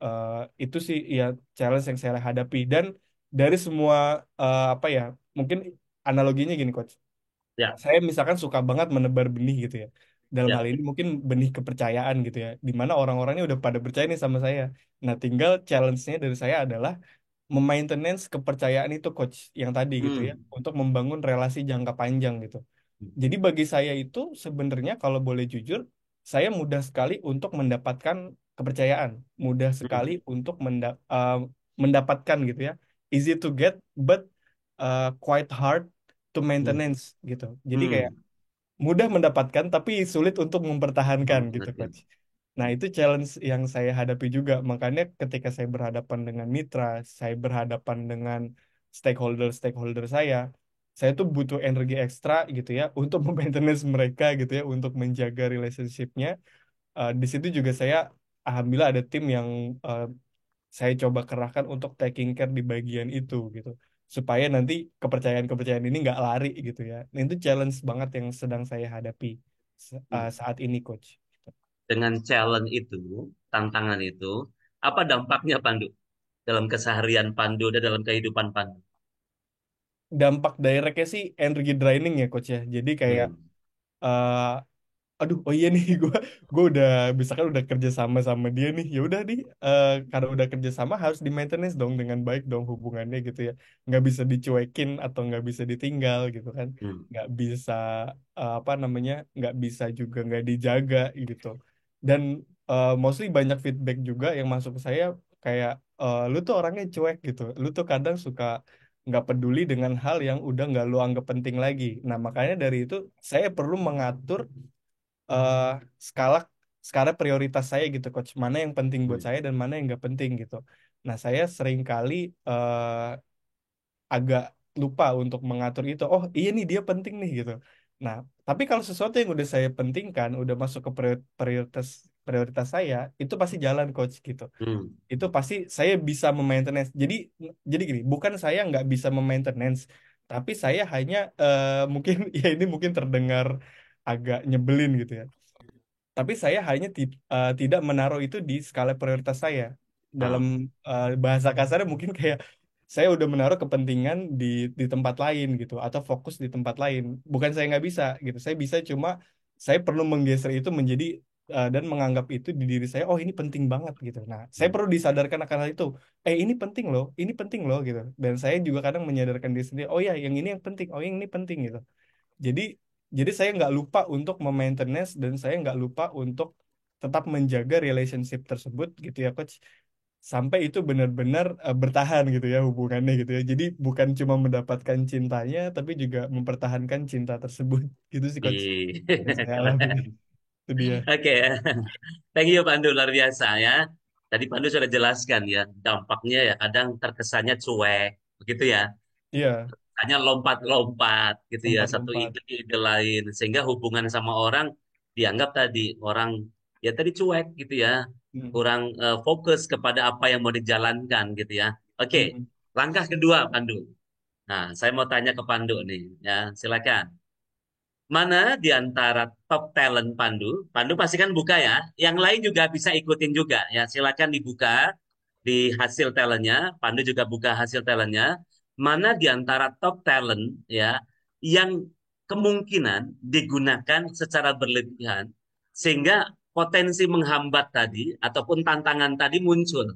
Eh, itu sih ya challenge yang saya hadapi dan dari semua apa ya, mungkin analoginya gini coach, ya, saya misalkan suka banget menebar benih gitu ya, dalam hal ya. ini mungkin benih kepercayaan gitu ya, di mana orang-orangnya udah pada percaya nih sama saya. Nah, tinggal challenge-nya dari saya adalah memaintenance kepercayaan itu coach yang tadi gitu ya, Hmm, untuk membangun relasi jangka panjang gitu. Jadi bagi saya itu sebenarnya kalau boleh jujur, saya mudah sekali untuk mendapatkan kepercayaan, mudah sekali hmm, untuk mendapatkan gitu ya. Easy to get, but quite hard to hmm, maintenance gitu. Jadi kayak hmm. mudah mendapatkan tapi sulit untuk mempertahankan Oh, gitu ngerti. coach. Nah, itu challenge yang saya hadapi juga. Makanya ketika saya berhadapan dengan mitra, saya berhadapan dengan stakeholder-stakeholder saya tuh butuh energi ekstra gitu ya untuk maintenance mereka gitu ya, untuk menjaga relationship-nya. Di situ juga saya alhamdulillah ada tim yang eh, saya coba kerahkan untuk taking care di bagian itu gitu. Supaya nanti kepercayaan-kepercayaan ini nggak lari gitu ya. Nah, itu challenge banget yang sedang saya hadapi Hmm. saat ini, Coach. Dengan challenge itu, tantangan itu, apa dampaknya Pandu dalam keseharian Pandu dan dalam kehidupan Pandu? Dampak directnya sih energi draining ya, Coach ya. Jadi kayak Hmm, eh, aduh, oh iya nih, gue udah misalkan udah kerja sama sama dia nih, ya udah nih, karena udah kerja sama harus di maintenance dong dengan baik dong hubungannya gitu ya, nggak bisa dicuekin atau nggak bisa ditinggal gitu kan, hmm, nggak bisa apa namanya, nggak bisa juga nggak dijaga gitu. Dan mostly banyak feedback juga yang masuk ke saya kayak lu tuh orangnya cuek gitu, lu tuh kadang suka nggak peduli dengan hal yang udah nggak lu anggap penting lagi. Nah, makanya dari itu saya perlu mengatur eh, skala skala prioritas saya gitu coach, mana yang penting buat hmm, saya dan mana yang nggak penting gitu. Nah, saya seringkali agak lupa untuk mengatur itu, oh iya nih dia penting nih gitu. Nah, tapi kalau sesuatu yang udah saya pentingkan udah masuk ke prioritas prioritas saya, itu pasti jalan coach gitu. hmm, Itu pasti saya bisa memaintenance. Jadi gini, bukan saya nggak bisa memaintenance, tapi saya hanya mungkin ya ini mungkin terdengar agak nyebelin gitu ya, tapi saya hanya tidak menaruh itu di skala prioritas saya. Dalam ah, bahasa kasarnya mungkin kayak saya udah menaruh kepentingan di tempat lain gitu, atau fokus di tempat lain. Bukan saya nggak bisa gitu, saya bisa, cuma saya perlu menggeser itu menjadi dan menganggap itu di diri saya, oh ini penting banget gitu. Nah, saya hmm, perlu disadarkan akan hal itu. Ini penting loh gitu. Dan saya juga kadang menyadarkan diri sendiri, oh ya yang ini yang penting, oh yang ini penting gitu. Jadi jadi saya nggak lupa untuk memaintenance dan saya nggak lupa untuk tetap menjaga relationship tersebut gitu ya coach, sampai itu benar-benar bertahan gitu ya hubungannya gitu ya. Jadi bukan cuma mendapatkan cintanya tapi juga mempertahankan cinta tersebut. Gitu sih coach ih. yang saya alami. Itu dia. Oke, thank you Pandu, luar biasa ya. Tadi Pandu sudah jelaskan ya, dampaknya ya kadang terkesannya cuek, begitu ya. Iya, Hanya lompat-lompat gitu ya, satu lompat-lompat. ide ke ide lain, sehingga hubungan sama orang dianggap tadi orang ya tadi cuek gitu ya, Hmm. kurang fokus kepada apa yang mau dijalankan gitu ya. Oke, Hmm. langkah kedua Pandu. Nah, saya mau tanya ke Pandu nih, ya silakan. Mana di antara top talent Pandu? Pandu pasti kan buka ya. Yang lain juga bisa ikutin juga ya. Silakan dibuka di hasil talentnya. Pandu juga buka hasil talentnya. Mana di antara top talent ya yang kemungkinan digunakan secara berlebihan sehingga potensi menghambat tadi ataupun tantangan tadi muncul.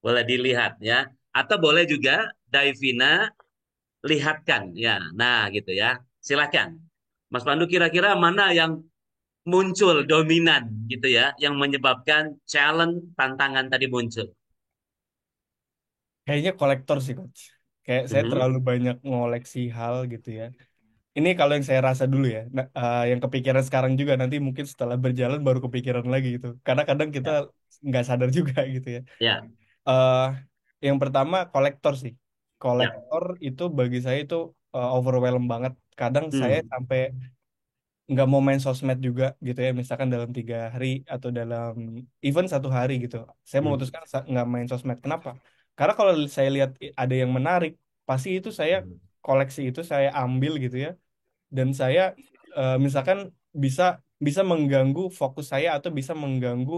Boleh dilihat ya. Atau boleh juga Davina lihatkan ya. Nah, gitu ya. Silakan. Mas Pandu kira-kira mana yang muncul dominan gitu ya, yang menyebabkan challenge tantangan tadi muncul. Kayaknya kolektor sih, Coach. Kayak saya Mhm. terlalu banyak ngoleksi hal gitu ya. Ini kalau yang saya rasa dulu ya. Nah, yang kepikiran sekarang juga nanti mungkin setelah berjalan baru kepikiran lagi gitu. Karena kadang kita Ya, nggak sadar juga gitu ya. ya, eh yang pertama kolektor sih. ya. Kolektor itu bagi saya itu overwhelm banget. Kadang saya Hmm, sampai nggak mau main sosmed juga gitu ya. Misalkan dalam 3 hari atau dalam even 1 hari gitu. Saya hmm, memutuskan nggak main sosmed. Kenapa? Karena kalau saya lihat ada yang menarik, pasti itu saya hmm, koleksi itu saya ambil gitu ya. Dan saya misalkan bisa bisa mengganggu fokus saya atau bisa mengganggu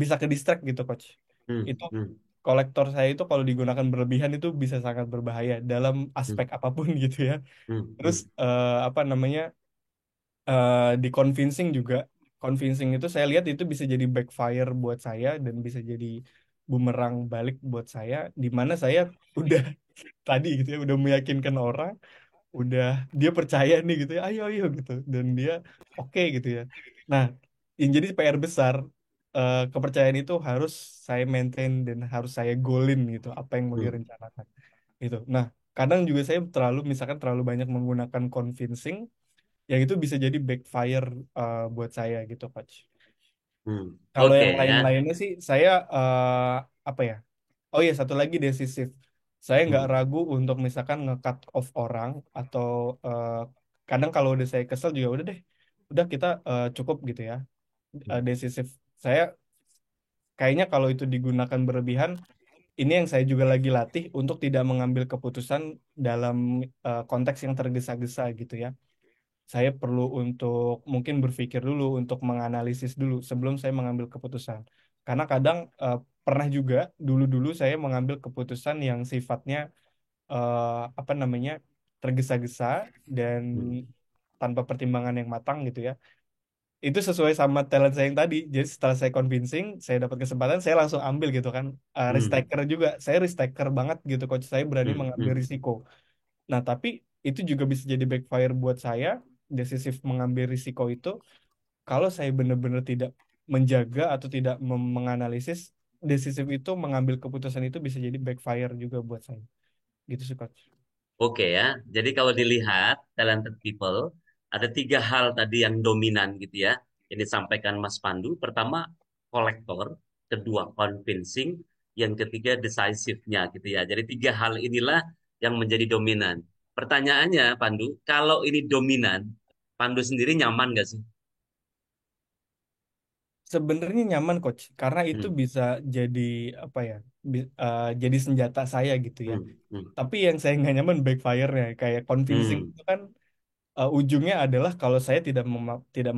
bisa ke distract gitu, Coach. hmm, Itu hmm, kolektor saya itu kalau digunakan berlebihan itu bisa sangat berbahaya dalam hmm, aspek apapun gitu ya. hmm, Terus hmm, apa namanya di convincing juga, convincing itu saya lihat itu bisa jadi backfire buat saya dan bisa jadi bumerang balik buat saya, di mana saya udah tadi gitu ya udah meyakinkan orang, udah dia percaya nih gitu ya, ayo ayo gitu, dan dia oke gitu ya. Nah, yang jadi PR besar, kepercayaan itu harus saya maintain dan harus saya goalin gitu apa yang mau hmm, direncanakan gitu. Nah, kadang juga saya terlalu misalkan terlalu banyak menggunakan convincing yang itu bisa jadi backfire buat saya gitu, Coach. hmm. Kalau Oke yang ya. lain-lainnya sih saya apa ya? Oh iya, satu lagi decisif. Saya nggak Hmm, ragu untuk misalkan nge-cut off orang atau eh, kadang kalau udah saya kesel juga udah deh, udah kita cukup gitu ya. hmm, Decisif. Saya kayaknya kalau itu digunakan berlebihan, ini yang saya juga lagi latih untuk tidak mengambil keputusan dalam konteks yang tergesa-gesa gitu ya. Saya perlu untuk mungkin berpikir dulu, untuk menganalisis dulu sebelum saya mengambil keputusan. Karena kadang pernah juga dulu-dulu saya mengambil keputusan yang sifatnya apa namanya tergesa-gesa dan hmm, tanpa pertimbangan yang matang gitu ya. Itu sesuai sama talent saya yang tadi. Jadi setelah saya convincing, saya dapat kesempatan, saya langsung ambil gitu kan. Risk hmm, taker juga, saya risk taker banget gitu, coach. Saya berani hmm, mengambil hmm. risiko. Nah, tapi itu juga bisa jadi backfire buat saya, decisif mengambil risiko itu, kalau saya benar-benar tidak menjaga atau tidak menganalisis, decisif itu mengambil keputusan itu bisa jadi backfire juga buat saya. Gitu sih, Coach. Oke ya. Jadi kalau dilihat talented people ada tiga hal tadi yang dominan gitu ya. Yang disampaikan Mas Pandu. Pertama kolektor, kedua convincing, yang ketiga decisive-nya gitu ya. Jadi tiga hal inilah yang menjadi dominan. Pertanyaannya Pandu, kalau ini dominan, Pandu sendiri nyaman nggak sih? Sebenarnya nyaman, Coach, karena itu Hmm, bisa jadi apa ya, jadi senjata saya gitu ya. hmm, hmm, Tapi yang saya nggak nyaman backfire-nya, kayak convincing hmm, itu kan ujungnya adalah kalau saya tidak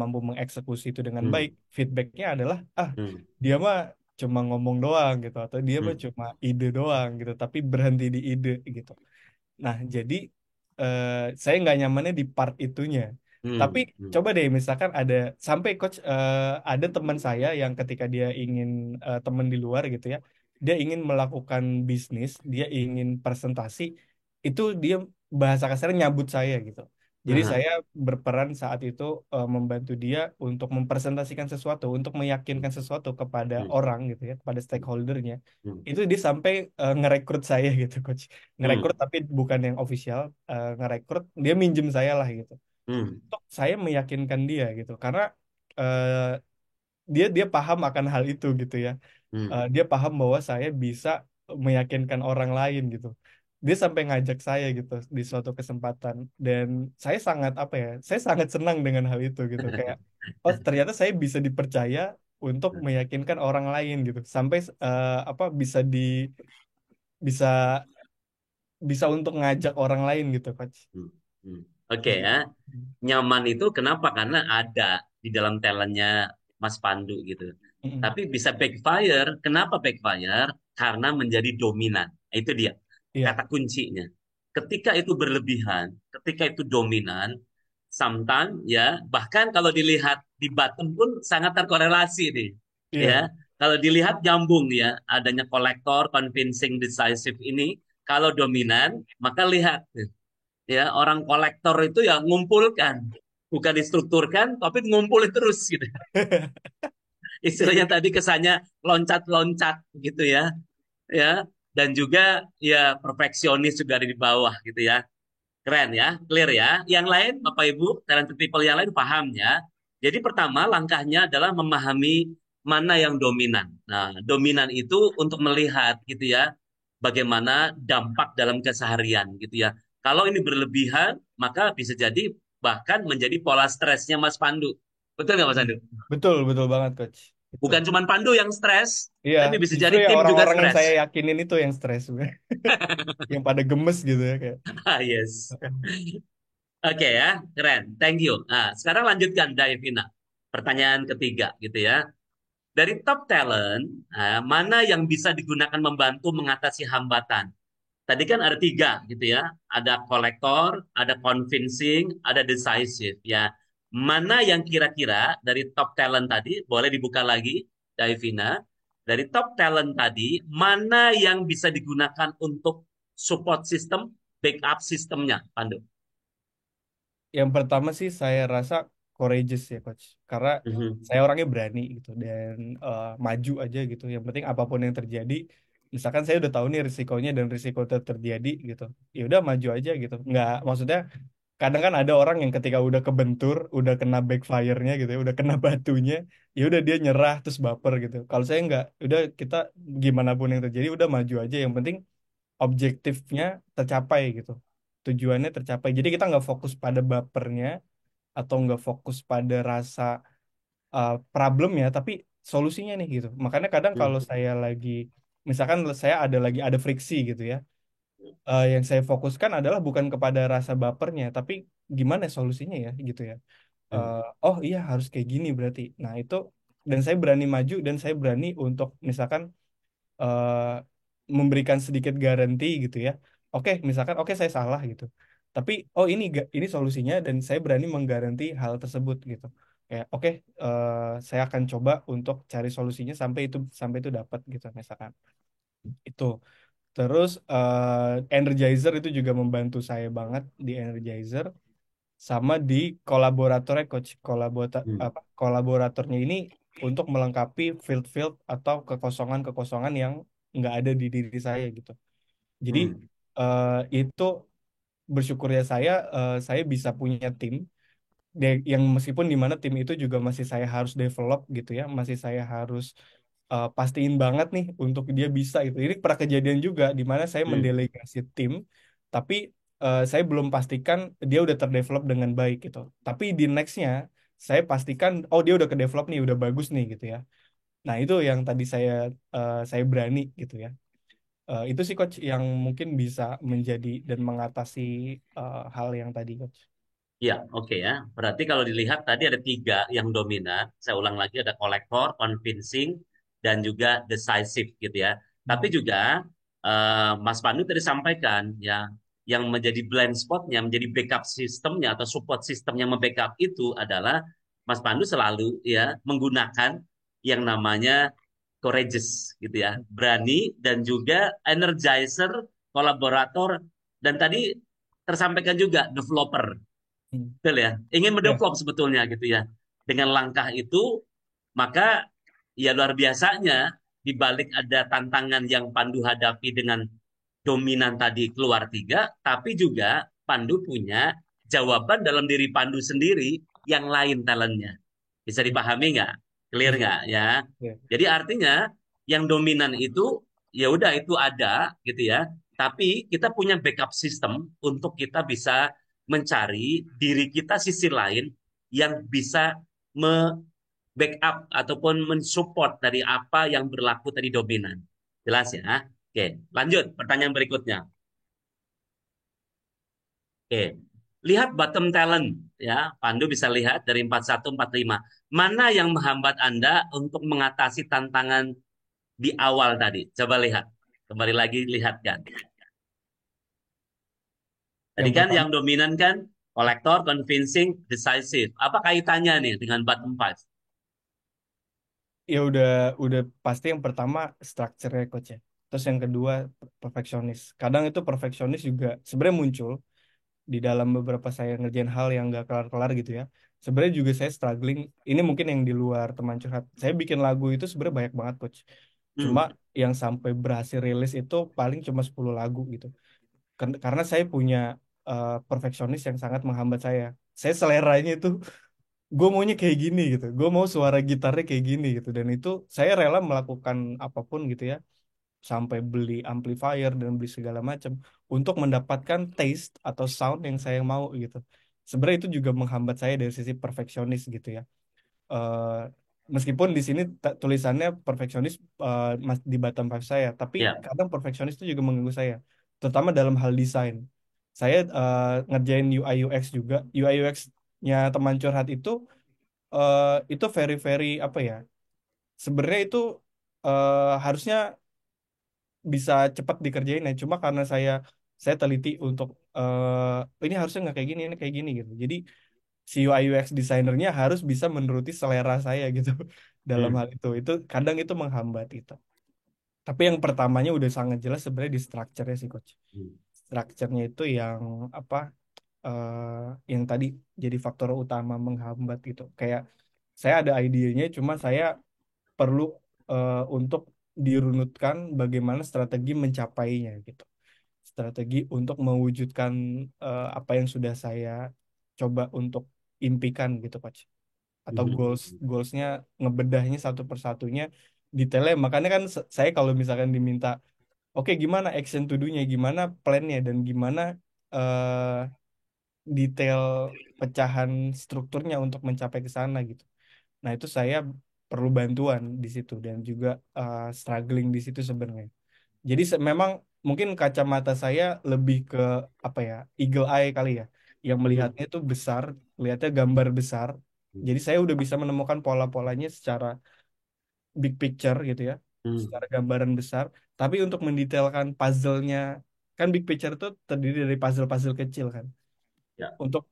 mampu mengeksekusi itu dengan baik, hmm, feedbacknya adalah hmm, dia mah cuma ngomong doang gitu atau dia mah hmm, cuma ide doang gitu, tapi berhenti di ide gitu. Nah, jadi eh, saya nggak nyamannya di part itunya. Tapi hmm, hmm, coba deh misalkan ada sampai coach ada teman saya yang ketika dia ingin teman di luar gitu ya, dia ingin melakukan bisnis, dia ingin presentasi, itu dia bahasa kasarnya nyabut saya gitu. Jadi aha, saya berperan saat itu membantu dia untuk mempresentasikan sesuatu, untuk hmm, meyakinkan sesuatu kepada hmm, orang gitu ya, kepada stakeholdernya. hmm, Itu dia sampai ngerekrut saya gitu, coach. Ngerekrut hmm, tapi bukan yang official, ngerekrut dia minjem saya lah gitu hmm, untuk saya meyakinkan dia gitu karena eh, dia dia paham akan hal itu gitu ya. hmm, Dia paham bahwa saya bisa meyakinkan orang lain gitu. dia sampai ngajak saya gitu di suatu kesempatan, dan saya sangat apa ya, saya sangat senang dengan hal itu gitu, kayak oh ternyata saya bisa dipercaya untuk meyakinkan orang lain gitu, sampai apa bisa bisa untuk ngajak orang lain gitu coach. Hmm, hmm. Oke ya, nyaman itu kenapa? Karena ada di dalam talentnya Mas Pandu gitu. Mm-mm. Tapi bisa backfire. Kenapa backfire? Karena menjadi dominan. Itu dia Iya, kata kuncinya. Ketika itu berlebihan, ketika itu dominan, sometimes ya, bahkan kalau dilihat di bottom pun sangat terkorelasi nih. iya. Ya, kalau dilihat nyambung ya, adanya kolektor, convincing, decisive ini. Kalau dominan, maka lihat ya orang kolektor itu ya ngumpulkan, bukan distrukturkan tapi ngumpulin terus gitu. Istilahnya tadi kesannya loncat-loncat gitu ya, ya, dan juga ya perfeksionis juga ada di bawah gitu ya. Keren ya, clear ya. Yang lain Bapak Ibu, talented people yang lain paham ya. Jadi pertama langkahnya adalah memahami mana yang dominan. Nah, dominan itu untuk melihat gitu ya, bagaimana dampak dalam keseharian gitu ya. Kalau ini berlebihan, maka bisa jadi bahkan menjadi pola stresnya Mas Pandu. Betul nggak Mas Pandu? Betul, betul banget coach. Itu. Bukan cuma Pandu yang stres, Iya, tapi bisa justru jadi ya tim juga orang-orang yang stres. saya yakinin itu yang stres sebenarnya. Yang pada gemes gitu ya kayak. Ah, yes. Oke ya, keren. Thank you. Nah, sekarang lanjutkan Davina. Pertanyaan ketiga gitu ya. Dari top talent, mana yang bisa digunakan membantu mengatasi hambatan? Tadi kan ada tiga gitu ya. Ada kolektor, ada convincing, ada decisive ya. Mana yang kira-kira dari top talent tadi, boleh dibuka lagi, Davina. Dari top talent tadi, mana yang bisa digunakan untuk support system, backup sistemnya, Pandu? Yang pertama sih saya rasa courageous ya coach, karena Mhm. saya orangnya berani gitu dan maju aja gitu. Yang penting apapun yang terjadi, misalkan saya udah tahu nih risikonya dan risiko itu terjadi gitu, ya udah maju aja gitu. Nggak, maksudnya kadang kan ada orang yang ketika udah kebentur, udah kena backfire-nya gitu ya, udah kena batunya, ya udah dia nyerah terus baper gitu. Kalau saya nggak, udah kita gimana pun yang terjadi udah maju aja. Yang penting objektifnya tercapai gitu, tujuannya tercapai. Jadi kita nggak fokus pada bapernya atau nggak fokus pada rasa problemnya, tapi solusinya nih gitu. Makanya kadang kalau Mhm. saya lagi, misalkan saya ada friksi gitu ya, yang saya fokuskan adalah bukan kepada rasa bapernya, tapi gimana solusinya ya gitu ya. Mhm. Oh iya harus kayak gini berarti. Nah itu, dan saya berani maju dan saya berani untuk misalkan eh, memberikan sedikit garansi gitu ya. Oke, misalkan oke saya salah gitu. Tapi oh ini solusinya dan saya berani menggaranti hal tersebut gitu. Kayak oke, saya akan coba untuk cari solusinya sampai itu dapat gitu misalkan. Itu. Terus Energizer itu juga membantu saya banget di Energizer, sama di kolaboratornya coach, Mhm. kolaboratornya ini untuk melengkapi field-field atau kekosongan-kekosongan yang nggak ada di diri saya gitu. Jadi Mhm. itu bersyukurnya saya bisa punya tim yang meskipun di mana tim itu juga masih saya harus develop gitu ya, masih saya harus pastiin banget nih untuk dia bisa gitu. Ini pernah kejadian juga di mana saya Mhm. mendelegasi tim, tapi saya belum pastikan dia udah terdevelop dengan baik gitu. Tapi di nextnya saya pastikan oh dia udah ke develop nih, udah bagus nih gitu ya. Nah itu yang tadi saya berani gitu ya. Itu sih coach yang mungkin bisa menjadi dan mengatasi hal yang tadi coach. Ya, oke ya. Berarti kalau dilihat tadi ada tiga yang dominan. Saya ulang lagi ada kolektor, convincing, dan juga decisive gitu ya. Tapi Hmm. juga Mas Pandu tadi sampaikan ya, yang menjadi blind spotnya, menjadi backup sistemnya atau support sistemnya membackup itu adalah Mas Pandu selalu ya menggunakan yang namanya courageous gitu ya, berani dan juga energizer, kolaborator, dan tadi tersampaikan juga developer. Hmm. Betul ya, ingin Ya. mendevelop sebetulnya gitu ya. Dengan langkah itu, maka ya luar biasanya di balik ada tantangan yang Pandu hadapi dengan dominan tadi keluar tiga, tapi juga Pandu punya jawaban dalam diri Pandu sendiri yang lain talentnya. Bisa dipahami nggak? Clear Bisa. nggak ya? Ya. Jadi artinya yang dominan itu ya udah itu ada gitu ya. tapi kita punya backup system untuk kita bisa mencari diri kita sisi lain yang bisa backup ataupun mensupport dari apa yang berlaku tadi dominan. Jelas ya? Oke, lanjut pertanyaan berikutnya. Oke, lihat bottom talent ya. Pandu bisa lihat dari 41 45. Mana yang menghambat Anda untuk mengatasi tantangan di awal tadi? Coba lihat. Kembali lagi lihat kan. Tadi Yang kan pertama yang dominan kan kolektor, convincing, decisive. Apa kaitannya nih dengan bottom five? ya udah pasti yang pertama structure-nya coach ya. Terus yang kedua perfeksionis. Kadang itu perfeksionis juga sebenarnya muncul di dalam beberapa saya ngerjain hal yang gak kelar-kelar gitu ya. Sebenarnya juga saya struggling. Ini mungkin yang di luar teman curhat. Saya bikin lagu itu sebenarnya banyak banget coach. Cuma Hmm. yang sampai berhasil rilis itu paling cuma 10 lagu gitu. Karena saya punya perfeksionis yang sangat menghambat saya. Saya seleranya itu gue maunya kayak gini gitu. Gue mau suara gitarnya kayak gini gitu. Dan itu saya rela melakukan apapun gitu ya. Sampai beli amplifier dan beli segala macam untuk mendapatkan taste atau sound yang saya mau gitu. Sebenarnya itu juga menghambat saya dari sisi perfeksionis gitu ya. Eh, Meskipun di sini tulisannya perfeksionis di bottom five saya, tapi Ya. kadang perfeksionis itu juga mengganggu saya, terutama dalam hal desain. Saya ngerjain UI UX juga. UI UX-nya teman curhat itu very very apa ya? Sebenarnya itu harusnya bisa cepat dikerjain ya. Cuma karena saya teliti untuk ini harusnya nggak kayak gini, ini kayak gini gitu. Jadi si UI UX desainernya harus bisa menuruti selera saya gitu dalam hal Hmm. itu. Itu kadang itu menghambat itu. Tapi yang pertamanya udah sangat jelas sebenarnya di structure-nya sih coach. Hmm. Structure-nya itu yang apa yang tadi jadi faktor utama menghambat gitu. Kayak saya ada idenya cuma saya perlu untuk dirunutkan bagaimana strategi mencapainya gitu. Strategi untuk mewujudkan apa yang sudah saya coba untuk impikan gitu coach. Atau Hmm. goalsnya ngebedahnya satu persatunya detailnya. Makanya kan saya kalau misalkan diminta, oke gimana action to do-nya, gimana plan-nya dan gimana eh, detail pecahan strukturnya untuk mencapai ke sana gitu. Nah, itu saya perlu bantuan di situ dan juga struggling di situ sebenarnya. Jadi memang mungkin kacamata saya lebih ke apa ya, eagle eye kali ya, yang Hmm. melihatnya itu besar, melihatnya gambar besar. Hmm. Jadi saya udah bisa menemukan pola-polanya secara big picture gitu ya, Hmm. secara gambaran besar. Tapi untuk mendetailkan puzzle-nya, kan big picture itu terdiri dari puzzle-puzzle kecil kan. Ya. Untuk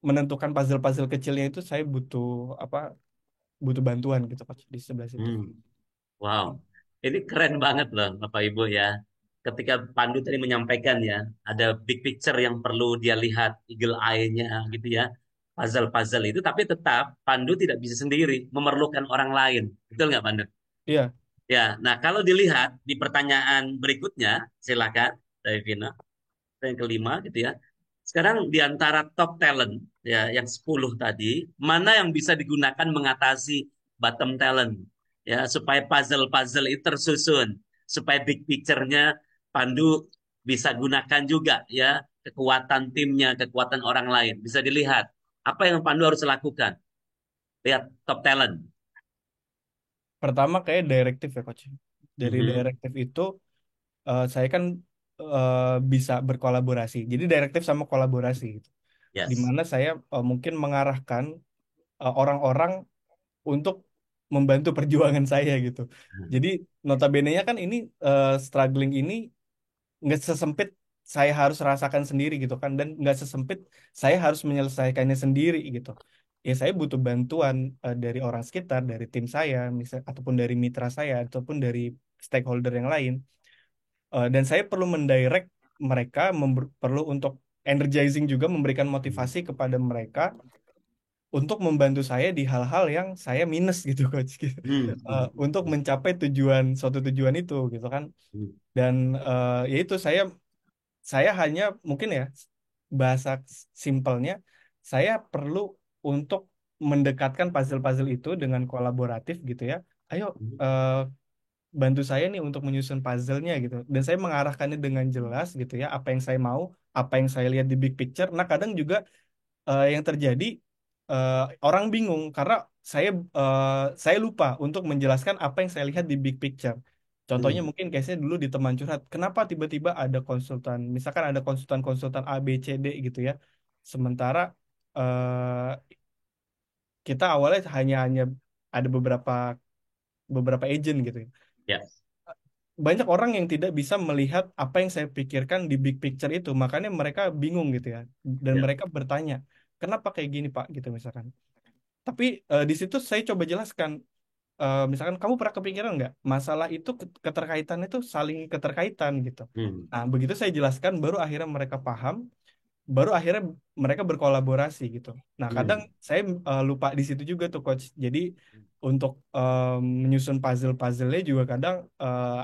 menentukan puzzle-puzzle kecilnya itu saya butuh apa? Butuh bantuan gitu Coach di sebelah situ. Hmm. Wow, ini keren banget loh Bapak Ibu ya. Ketika Pandu tadi menyampaikan ya, ada big picture yang perlu dia lihat, eagle eye-nya gitu ya. Puzzle-puzzle itu, tapi tetap Pandu tidak bisa sendiri, memerlukan orang lain. Betul nggak Pandu? Iya, Ya, nah kalau dilihat di pertanyaan berikutnya, silakan, dari Vina, yang kelima gitu ya. Sekarang di antara top talent ya yang 10 tadi, mana yang bisa digunakan mengatasi bottom talent ya supaya puzzle-puzzle itu tersusun, supaya big picture-nya Pandu bisa gunakan juga ya kekuatan timnya, kekuatan orang lain. Bisa dilihat apa yang Pandu harus lakukan. Lihat top talent. pertama kayak direktif ya coach. Dari Mhm. direktif itu saya kan bisa berkolaborasi. Jadi direktif sama kolaborasi gitu. Di Yes. mana saya mungkin mengarahkan orang-orang untuk membantu perjuangan saya gitu. Jadi notabene-nya kan ini struggling ini nggak sesempit saya harus rasakan sendiri gitu kan dan nggak sesempit saya harus menyelesaikannya sendiri gitu. Ya saya butuh bantuan dari orang sekitar, dari tim saya, misal ataupun dari mitra saya ataupun dari stakeholder yang lain. Dan saya perlu mendirect mereka, perlu untuk energizing juga memberikan motivasi kepada mereka untuk membantu saya di hal-hal yang saya minus gitu coach. Untuk mencapai suatu tujuan itu gitu kan. Dan ya itu saya hanya mungkin ya bahasa simpelnya saya perlu untuk mendekatkan puzzle-puzzle itu dengan kolaboratif gitu ya. Ayo bantu saya nih untuk menyusun puzzle-nya gitu. Dan saya mengarahkannya dengan jelas gitu ya, apa yang saya mau, apa yang saya lihat di big picture. Nah, kadang juga yang terjadi orang bingung karena saya saya lupa untuk menjelaskan apa yang saya lihat di big picture. Contohnya Hmm. mungkin case-nya dulu di teman curhat, kenapa tiba-tiba ada konsultan, misalkan ada konsultan A, B, C, D gitu ya. Sementara eh, kita awalnya hanya hanya ada beberapa beberapa agent gitu ya. Ya. Banyak orang yang tidak bisa melihat apa yang saya pikirkan di big picture itu, makanya mereka bingung gitu ya. Dan Ya. mereka bertanya, kenapa kayak gini Pak gitu misalkan. Tapi di situ saya coba jelaskan, misalkan kamu pernah kepikiran nggak masalah itu keterkaitan itu saling keterkaitan gitu. Hmm. Nah, begitu saya jelaskan, baru akhirnya mereka paham, baru akhirnya mereka berkolaborasi gitu. Nah, kadang Hmm. saya lupa di situ juga tuh coach. Jadi untuk menyusun puzzle-puzzle-nya juga kadang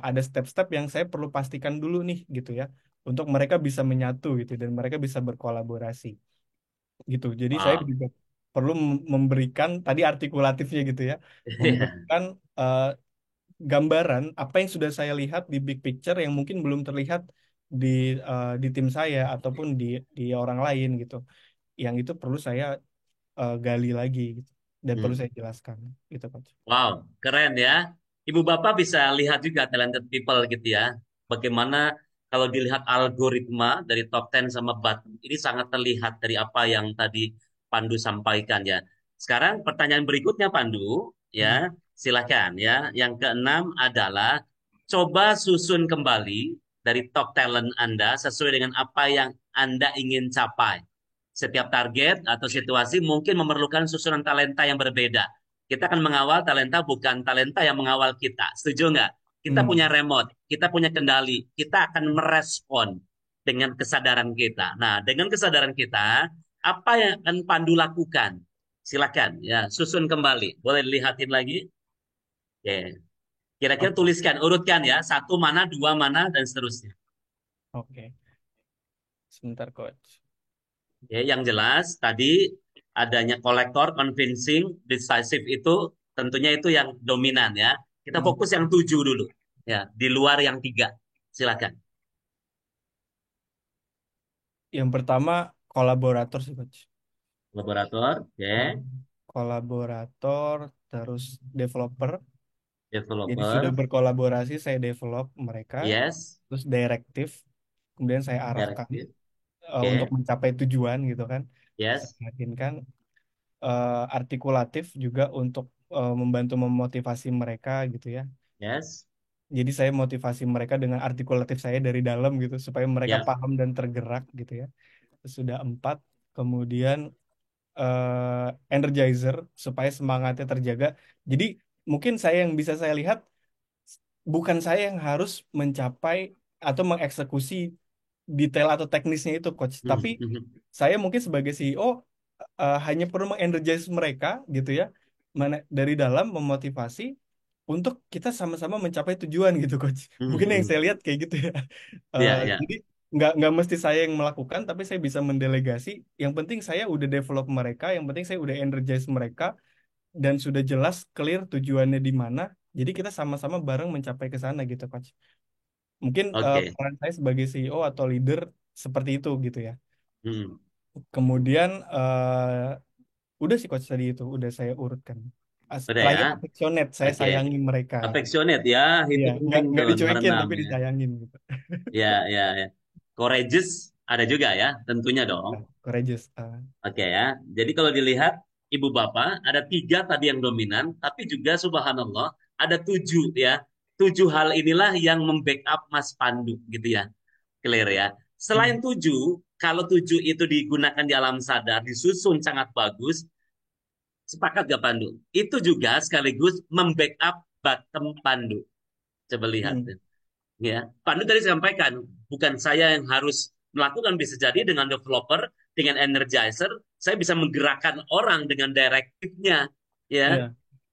ada step-step yang saya perlu pastikan dulu nih gitu ya, untuk mereka bisa menyatu gitu dan mereka bisa berkolaborasi gitu. Jadi saya Wow. juga perlu memberikan tadi artikulatifnya gitu ya, Ya. memberikan eh, gambaran apa yang sudah saya lihat di big picture yang mungkin belum terlihat di di tim saya ataupun di orang lain gitu. Yang itu perlu saya gali lagi gitu dan perlu Hmm. saya jelaskan gitu coach. Wow, keren ya. Ibu Bapak bisa lihat juga talented people gitu ya. Bagaimana kalau dilihat algoritma dari top 10 sama bottom, ini sangat terlihat dari apa yang tadi Pandu sampaikan ya. Sekarang pertanyaan berikutnya Pandu, Hmm. ya, silakan ya. Yang keenam adalah coba susun kembali dari top talent Anda sesuai dengan apa yang Anda ingin capai. Setiap target atau situasi mungkin memerlukan susunan talenta yang berbeda. Kita akan mengawal talenta, bukan talenta yang mengawal kita. Setuju nggak? Kita punya Hmm. remote, kita punya kendali, kita akan merespon dengan kesadaran kita. Nah, dengan kesadaran kita, apa yang akan Pandu lakukan? Silakan, ya, susun kembali. Boleh dilihatin lagi? Ya. Kira-kira Oke, tuliskan, urutkan ya, satu mana, dua mana, dan seterusnya. oke. Sebentar coach. Ya, yang jelas tadi adanya kolektor, convincing, decisive itu tentunya itu yang dominan ya. Kita Hmm. fokus yang tujuh dulu. Ya, di luar yang tiga. Silakan. Yang pertama kolaborator sih coach. Laborator, oke. Eh, Kolaborator terus developer. Jadi sudah Developer, berkolaborasi, saya develop mereka, yes. terus direktif, kemudian saya arahkan Directive, untuk oke. mencapai tujuan gitu kan. Saya Yes, yakinkan artikulatif juga untuk membantu memotivasi mereka gitu ya. yes. Jadi saya motivasi mereka dengan artikulatif saya dari dalam gitu supaya mereka Ya, paham dan tergerak gitu ya. Sudah empat, kemudian energizer supaya semangatnya terjaga. Jadi mungkin saya yang bisa saya lihat bukan saya yang harus mencapai atau mengeksekusi detail atau teknisnya itu coach, tapi saya mungkin sebagai CEO hanya perlu mengenergize mereka gitu ya, mana dari dalam memotivasi untuk kita sama-sama mencapai tujuan gitu coach. Mungkin yang saya lihat kayak gitu ya. ya, ya. Jadi nggak mesti saya yang melakukan, tapi saya bisa mendelegasi. Yang penting saya udah develop mereka, yang penting saya udah energize mereka dan sudah jelas clear tujuannya di mana. Jadi kita sama-sama bareng mencapai ke sana gitu coach. Mungkin Oke. peran saya sebagai CEO atau leader seperti itu gitu ya. Hmm. Kemudian udah sih coach tadi itu udah saya urutkan. Udah ya. Terakhir affectionate, saya Oke. sayangi mereka. Affectionate ya, itu Iya, penting nggak tuh nomor dicuekin 6 tapi ya. disayangin gitu. Ya, ya, ya. Courageous ada juga ya, tentunya dong. Nah, courageous. Oke ya. Jadi kalau dilihat ibu bapak ada tiga tadi yang dominan, tapi juga subhanallah ada tujuh ya. Tujuh hal inilah yang membackup Mas Pandu gitu ya. Clear ya. Selain Hmm. tujuh, kalau tujuh itu digunakan di alam sadar, disusun sangat bagus, sepakat gak Pandu? Itu juga sekaligus membackup bottom Pandu. Coba lihat. Hmm. Ya, Pandu tadi sampaikan, bukan saya yang harus melakukan, bisa jadi dengan developer, dengan energizer, saya bisa menggerakkan orang dengan direktifnya. Ya, Iya.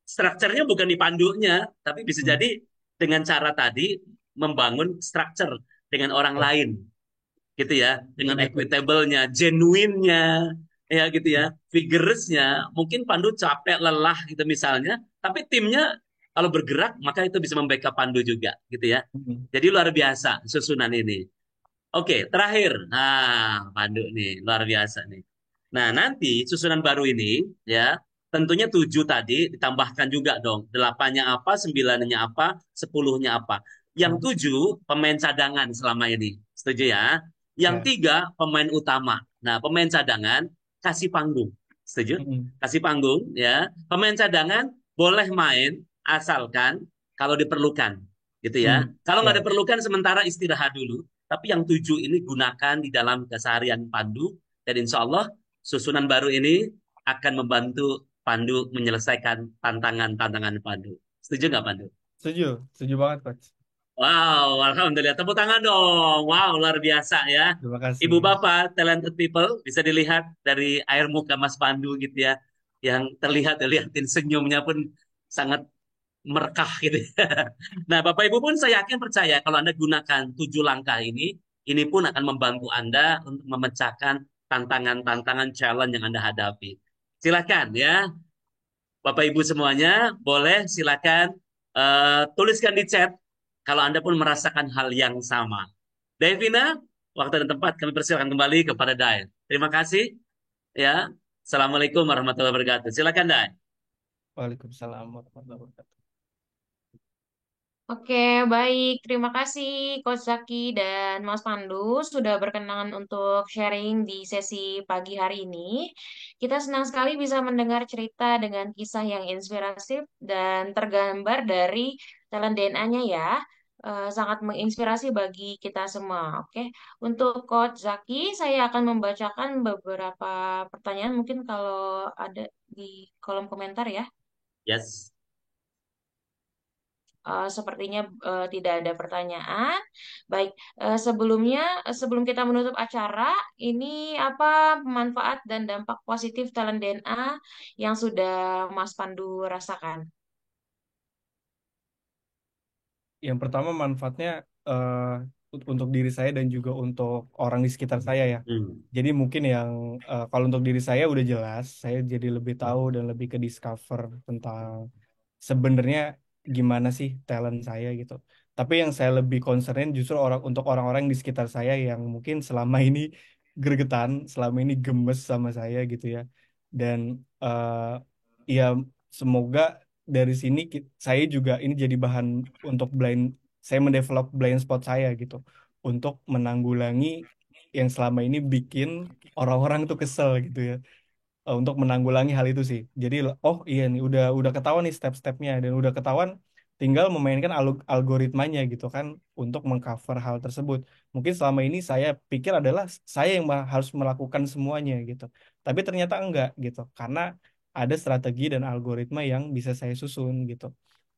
strukturnya bukan di pandunya, tapi bisa Hmm. jadi dengan cara tadi membangun structure dengan orang Ya, lain, gitu ya, dengan setuju coach. equitable-nya, genuine-nya, ya gitu ya, vigorous-nya. Mungkin Pandu capek, lelah gitu misalnya, tapi timnya Kalau bergerak, maka itu bisa membackup Pandu juga, gitu ya. Mm. Jadi luar biasa susunan ini. Oke, terakhir. Nah, Pandu nih, luar biasa nih. Nah, nanti susunan baru ini, ya, tentunya 7 tadi ditambahkan juga dong. 8-nya apa, 9-nya apa, 10-nya apa. Yang Oh, 7 pemain cadangan selama ini. Setuju ya? Yang ya. 3 pemain utama. Nah, pemain cadangan kasih panggung. Setuju? Mm. Kasih panggung, ya. Pemain cadangan boleh main asalkan kalau diperlukan, gitu ya. Mm. Kalau nggak Ya. diperlukan sementara istirahat dulu. Tapi yang 7 ini gunakan di dalam keseharian Pandu dan insya Allah susunan baru ini akan membantu Pandu menyelesaikan tantangan-tantangan Pandu. Setuju nggak Pandu? Setuju, setuju banget, Coach. Wow, alhamdulillah. Tepuk tangan dong. Wow, luar biasa ya. Terima Ibu kasih. bapak, talented people, bisa dilihat dari air muka Mas Pandu gitu ya. Yang terlihat, dilihatin senyumnya pun sangat merekah gitu ya. Nah, Bapak Ibu pun saya yakin percaya kalau Anda gunakan 7 langkah ini pun akan membantu Anda untuk memecahkan tantangan-tantangan challenge yang Anda hadapi. Silakan ya, Bapak Ibu semuanya, boleh silakan tuliskan di chat kalau Anda pun merasakan hal yang sama. Devina, waktu dan tempat kami persilakan kembali kepada Dai. Terima kasih ya. Assalamualaikum warahmatullahi wabarakatuh. Silakan Dai. Waalaikumsalam warahmatullahi wabarakatuh. Oke, baik. Terima kasih Coach Zaki dan Mas Pandu sudah berkenan untuk sharing di sesi pagi hari ini. Kita senang sekali bisa mendengar cerita dengan kisah yang inspiratif dan tergambar dari talent DNA-nya ya. Sangat menginspirasi bagi kita semua. Oke, untuk Coach Zaki, saya akan membacakan beberapa pertanyaan mungkin kalau ada di kolom komentar ya. Yes. Sepertinya tidak ada pertanyaan. Baik, sebelumnya sebelum kita menutup acara, ini apa manfaat dan dampak positif talent DNA yang sudah Mas Pandu rasakan? Yang pertama manfaatnya untuk diri saya dan juga untuk orang di sekitar saya ya. Hmm. Jadi mungkin yang kalau untuk diri saya udah jelas, saya jadi lebih tahu dan lebih ke discover tentang sebenarnya gimana sih talent saya gitu. Tapi yang saya lebih concernin justru untuk orang-orang di sekitar saya yang mungkin selama ini gregetan, selama ini gemes sama saya gitu ya. Dan ya semoga dari sini saya juga ini jadi bahan untuk saya mendevelop blind spot saya gitu untuk menanggulangi yang selama ini bikin orang-orang tuh kesel gitu ya, untuk menanggulangi hal itu sih. Jadi oh iya nih udah ketahuan nih step-stepnya dan udah ketahuan tinggal memainkan algoritmanya gitu kan untuk mengcover hal tersebut. Mungkin selama ini saya pikir adalah saya yang harus melakukan semuanya gitu. Tapi ternyata enggak gitu. Karena ada strategi dan algoritma yang bisa saya susun gitu.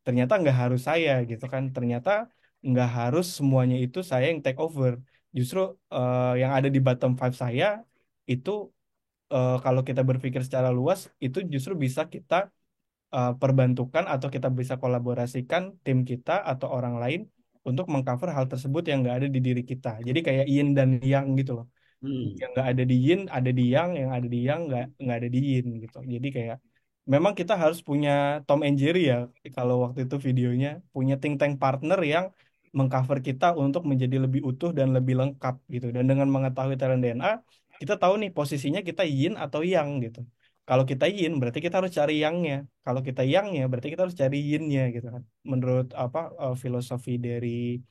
Ternyata enggak harus saya gitu kan. Ternyata enggak harus semuanya itu saya yang take over. Justru yang ada di bottom five saya itu kalau kita berpikir secara luas itu justru bisa kita perbantukan atau kita bisa kolaborasikan tim kita atau orang lain untuk mengcover hal tersebut yang nggak ada di diri kita. Jadi kayak yin dan yang gitu loh. Hmm. Yang nggak ada di yin ada di yang ada di yang nggak ada di yin gitu. Jadi kayak memang kita harus punya Tom and Jerry ya kalau waktu itu videonya punya think tank partner yang mengcover kita untuk menjadi lebih utuh dan lebih lengkap gitu. Dan dengan mengetahui talent DNA, kita tahu nih posisinya kita yin atau yang gitu. Kalau kita yin berarti kita harus cari yangnya. Kalau kita yangnya berarti kita harus cari yinnya gitu kan. Menurut apa filosofi dari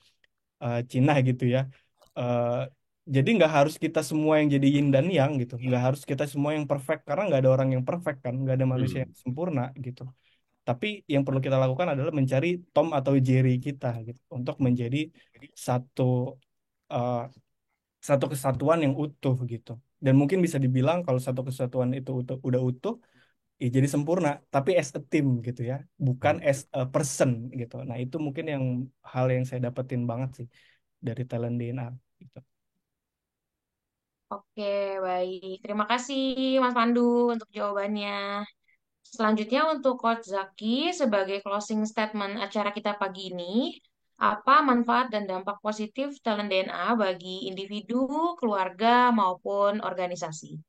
Cina gitu ya. Eh, jadi nggak harus kita semua yang jadi yin dan yang gitu. Nggak harus kita semua yang perfect karena nggak ada orang yang perfect kan. Nggak ada manusia Hmm. yang sempurna gitu. Tapi yang perlu kita lakukan adalah mencari Tom atau Jerry kita gitu untuk menjadi satu eh, satu kesatuan yang utuh gitu. Dan mungkin bisa dibilang kalau satu kesatuan itu udah utuh, ya jadi sempurna. Tapi as a team gitu ya, bukan as a person gitu. Nah itu mungkin yang hal yang saya dapetin banget sih dari talent DNA gitu. Oke, baik. Terima kasih Mas Pandu untuk jawabannya. Selanjutnya untuk Coach Zaki sebagai closing statement acara kita pagi ini, apa manfaat dan dampak positif talent DNA bagi individu, keluarga, maupun organisasi?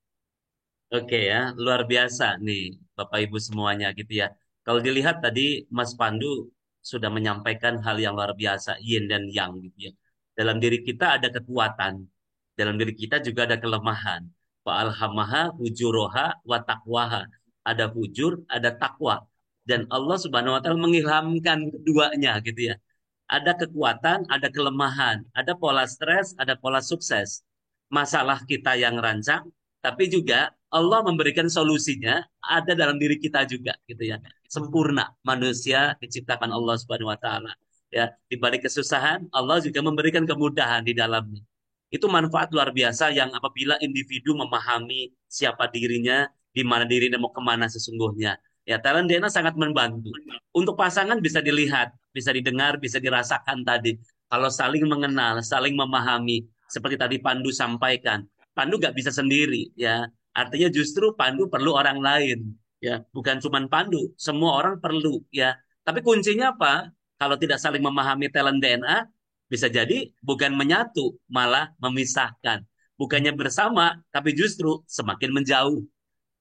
Oke ya, luar biasa nih Bapak Ibu semuanya gitu ya. Kalau dilihat tadi Mas Pandu sudah menyampaikan hal yang luar biasa, yin dan yang gitu ya. Dalam diri kita ada kekuatan, dalam diri kita juga ada kelemahan. Wa alhamaha fujuraha wa taqwaha. Ada fujur, ada takwa. Dan Allah Subhanahu wa taala mengilhamkan keduanya gitu ya. Ada kekuatan, ada kelemahan, ada pola stres, ada pola sukses. Masalah kita yang rancang, tapi juga Allah memberikan solusinya ada dalam diri kita juga gitu ya. Sempurna manusia diciptakan Allah Subhanahu wa taala. Ya, di balik kesusahan Allah juga memberikan kemudahan di dalamnya. Itu manfaat luar biasa yang apabila individu memahami siapa dirinya, di mana dirinya mau kemana sesungguhnya. Ya, talent DNA sangat membantu. Untuk pasangan bisa dilihat, bisa didengar, bisa dirasakan tadi. Kalau saling mengenal, saling memahami, seperti tadi Pandu sampaikan, Pandu nggak bisa sendiri, ya. Artinya justru Pandu perlu orang lain, ya. Bukan cuma Pandu, semua orang perlu, ya. Tapi kuncinya apa? Kalau tidak saling memahami talent DNA, bisa jadi bukan menyatu, malah memisahkan. Bukannya bersama, tapi justru semakin menjauh.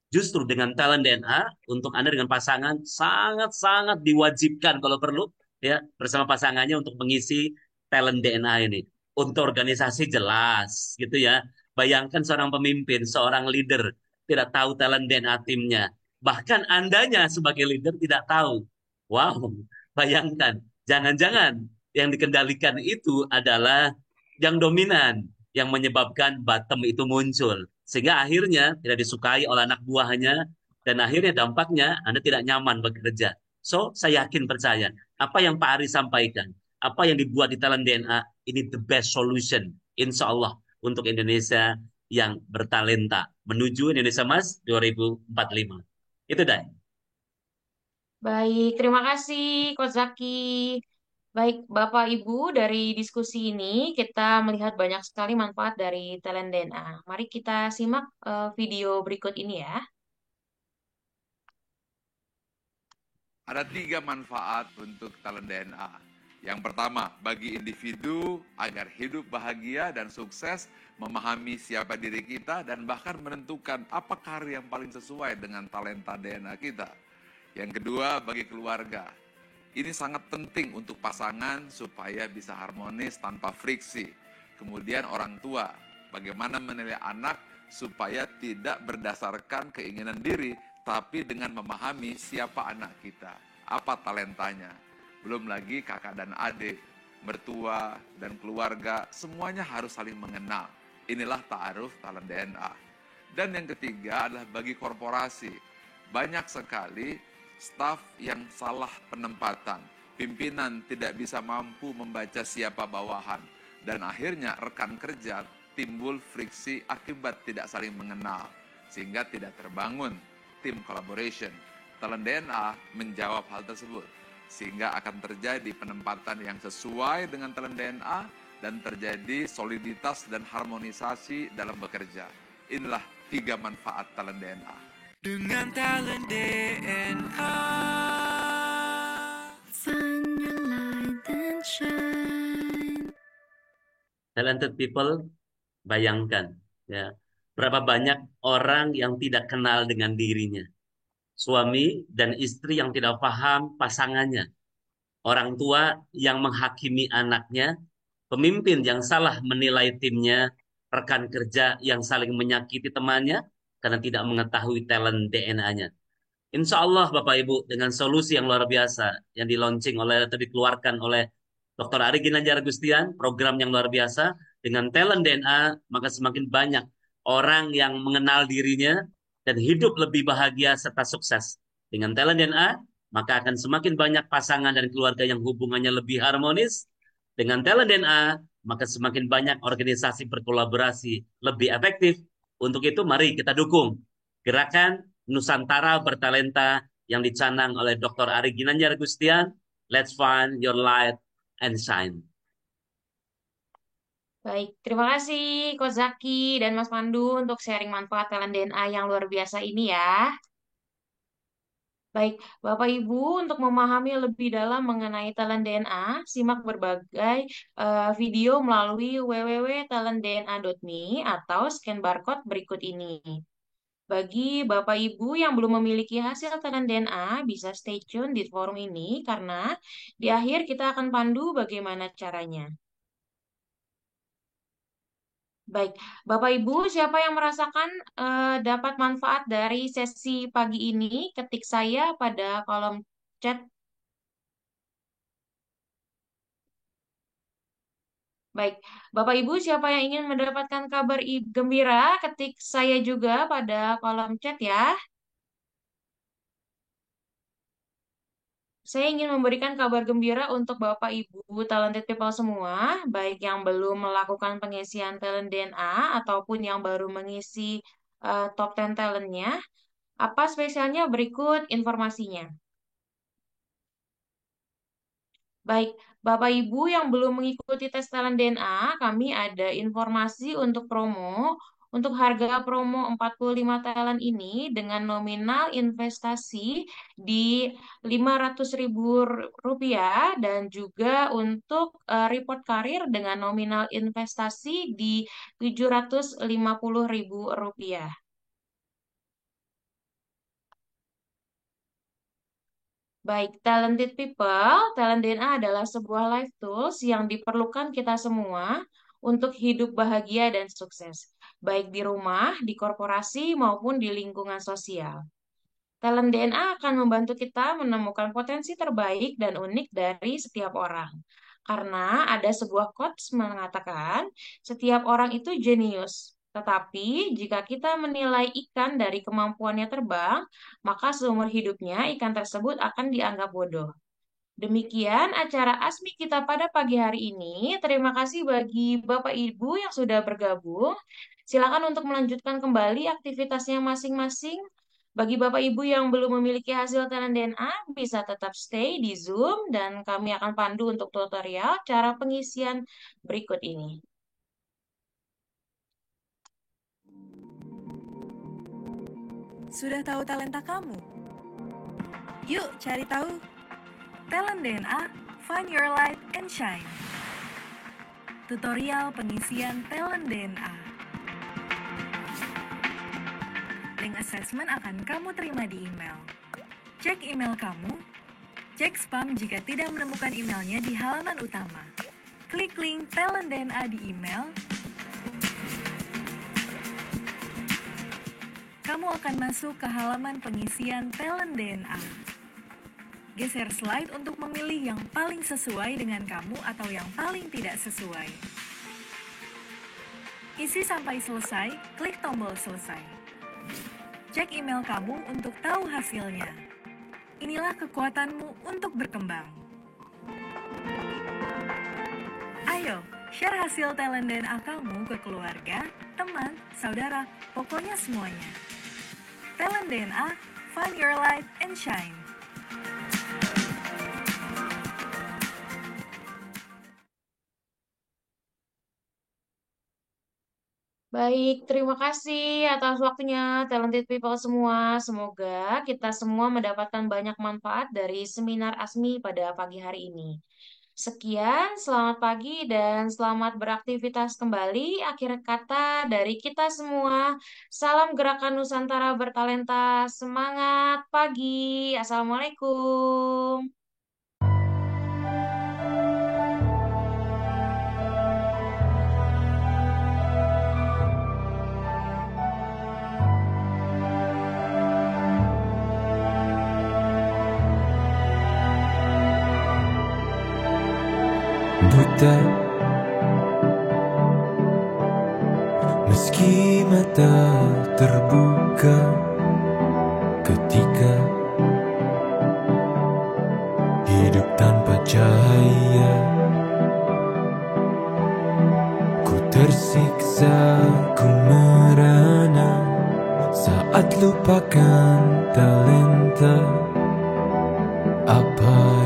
Justru dengan talent DNA untuk Anda dengan pasangan sangat-sangat diwajibkan kalau perlu ya bersama pasangannya untuk mengisi talent DNA ini. Untuk organisasi jelas gitu ya. Bayangkan seorang pemimpin, seorang leader tidak tahu talent DNA timnya. Bahkan Andanya sebagai leader tidak tahu. Wow, bayangkan. Jangan-jangan yang dikendalikan itu adalah yang dominan, yang menyebabkan bottom itu muncul. Sehingga akhirnya tidak disukai oleh anak buahnya, dan akhirnya dampaknya Anda tidak nyaman bekerja. So, saya yakin percaya, apa yang Pak Ari sampaikan, apa yang dibuat di Talent DNA, ini the best solution, insya Allah, untuk Indonesia yang bertalenta, menuju Indonesia Mas 2045. Itu dah. Baik, terima kasih Coach Zaki. Baik, Bapak Ibu, dari diskusi ini kita melihat banyak sekali manfaat dari talent DNA. Mari kita simak video berikut ini ya. Ada 3 manfaat untuk talent DNA. Yang pertama, bagi individu agar hidup bahagia dan sukses, memahami siapa diri kita, dan bahkan menentukan apa karir yang paling sesuai dengan talenta DNA kita. Yang kedua, bagi keluarga. Ini sangat penting untuk pasangan supaya bisa harmonis tanpa friksi. Kemudian orang tua, bagaimana menilai anak supaya tidak berdasarkan keinginan diri, tapi dengan memahami siapa anak kita, apa talentanya. Belum lagi kakak dan adik, mertua dan keluarga, semuanya harus saling mengenal. Inilah ta'aruf talent DNA. Dan yang ketiga adalah bagi korporasi. Banyak sekali staf yang salah penempatan. Pimpinan tidak bisa mampu membaca siapa bawahan. Dan akhirnya rekan kerja timbul friksi akibat tidak saling mengenal. Sehingga tidak terbangun tim collaboration. Talent DNA menjawab hal tersebut. Sehingga akan terjadi penempatan yang sesuai dengan talent DNA dan terjadi soliditas dan harmonisasi dalam bekerja. Inilah 3 manfaat talent DNA. Dengan talent DNA. Find your light and shine. Talented people, bayangkan ya, berapa banyak orang yang tidak kenal dengan dirinya. Suami dan istri yang tidak paham pasangannya. Orang tua yang menghakimi anaknya, pemimpin yang salah menilai timnya, rekan kerja yang saling menyakiti temannya karena tidak mengetahui talent DNA-nya. Insya Allah Bapak Ibu dengan solusi yang luar biasa yang di-launching oleh atau dikeluarkan oleh Dr. Ari Ginanjar Gustian, program yang luar biasa dengan talent DNA, maka semakin banyak orang yang mengenal dirinya dan hidup lebih bahagia serta sukses. Dengan talent DNA, maka akan semakin banyak pasangan dan keluarga yang hubungannya lebih harmonis. Dengan talent DNA, maka semakin banyak organisasi berkolaborasi lebih efektif. Untuk itu, mari kita dukung gerakan Nusantara Bertalenta yang dicanang oleh Dr. Ari Ginanjar Gustian. Let's find your light and shine. Baik, terima kasih Coach Zaki dan Mas Pandu untuk sharing manfaat talent DNA yang luar biasa ini ya. Baik, Bapak Ibu, untuk memahami lebih dalam mengenai talent DNA, simak berbagai video melalui www.talentdna.me atau scan barcode berikut ini. Bagi Bapak Ibu yang belum memiliki hasil talent DNA, bisa stay tune di forum ini karena di akhir kita akan pandu bagaimana caranya. Baik, Bapak Ibu, siapa yang merasakan dapat manfaat dari sesi pagi ini? Ketik saya pada kolom chat. Baik, Bapak Ibu, siapa yang ingin mendapatkan kabar gembira? Ketik saya juga pada kolom chat ya. Saya ingin memberikan kabar gembira untuk Bapak Ibu talented people semua, baik yang belum melakukan pengisian talent DNA ataupun yang baru mengisi top 10 talentnya. Apa spesialnya berikut informasinya. Baik, Bapak Ibu yang belum mengikuti tes talent DNA, kami ada informasi untuk promo. Untuk harga promo 45 talent ini dengan nominal investasi di Rp500.000 dan juga untuk report karir dengan nominal investasi di Rp750.000. Baik, talented people, talent DNA adalah sebuah life tools yang diperlukan kita semua untuk hidup bahagia dan sukses, baik di rumah, di korporasi, maupun di lingkungan sosial. Talent DNA akan membantu kita menemukan potensi terbaik dan unik dari setiap orang. Karena ada sebuah quotes mengatakan, setiap orang itu jenius. Tetapi jika kita menilai ikan dari kemampuannya terbang, maka seumur hidupnya ikan tersebut akan dianggap bodoh. Demikian acara ASMI kita pada pagi hari ini. Terima kasih bagi Bapak Ibu yang sudah bergabung. Silakan untuk melanjutkan kembali aktivitasnya masing-masing. Bagi Bapak Ibu yang belum memiliki hasil talent DNA, bisa tetap stay di Zoom dan kami akan pandu untuk tutorial cara pengisian berikut ini. Sudah tahu talenta kamu? Yuk cari tahu. Talent DNA, Find Your Light and Shine. Tutorial pengisian talent DNA. Link assessment akan kamu terima di email. Cek email kamu. Cek spam jika tidak menemukan emailnya di halaman utama. Klik link talent DNA di email. Kamu akan masuk ke halaman pengisian talent DNA. Geser slide untuk memilih yang paling sesuai dengan kamu atau yang paling tidak sesuai. Isi sampai selesai, klik tombol selesai. Cek email kamu untuk tahu hasilnya. Inilah kekuatanmu untuk berkembang. Ayo, share hasil talent DNA kamu ke keluarga, teman, saudara, pokoknya semuanya. Talent DNA, Find Your Light and Shine. Baik, terima kasih atas waktunya talented people semua. Semoga kita semua mendapatkan banyak manfaat dari seminar ASMI pada pagi hari ini. Sekian, selamat pagi dan selamat beraktivitas kembali. Akhir kata dari kita semua, salam Gerakan Nusantara Bertalenta. Semangat pagi. Assalamualaikum. Buta, meski mata terbuka ketika hidup tanpa cahaya, ku tersiksa, ku merana saat lupakan talenta apa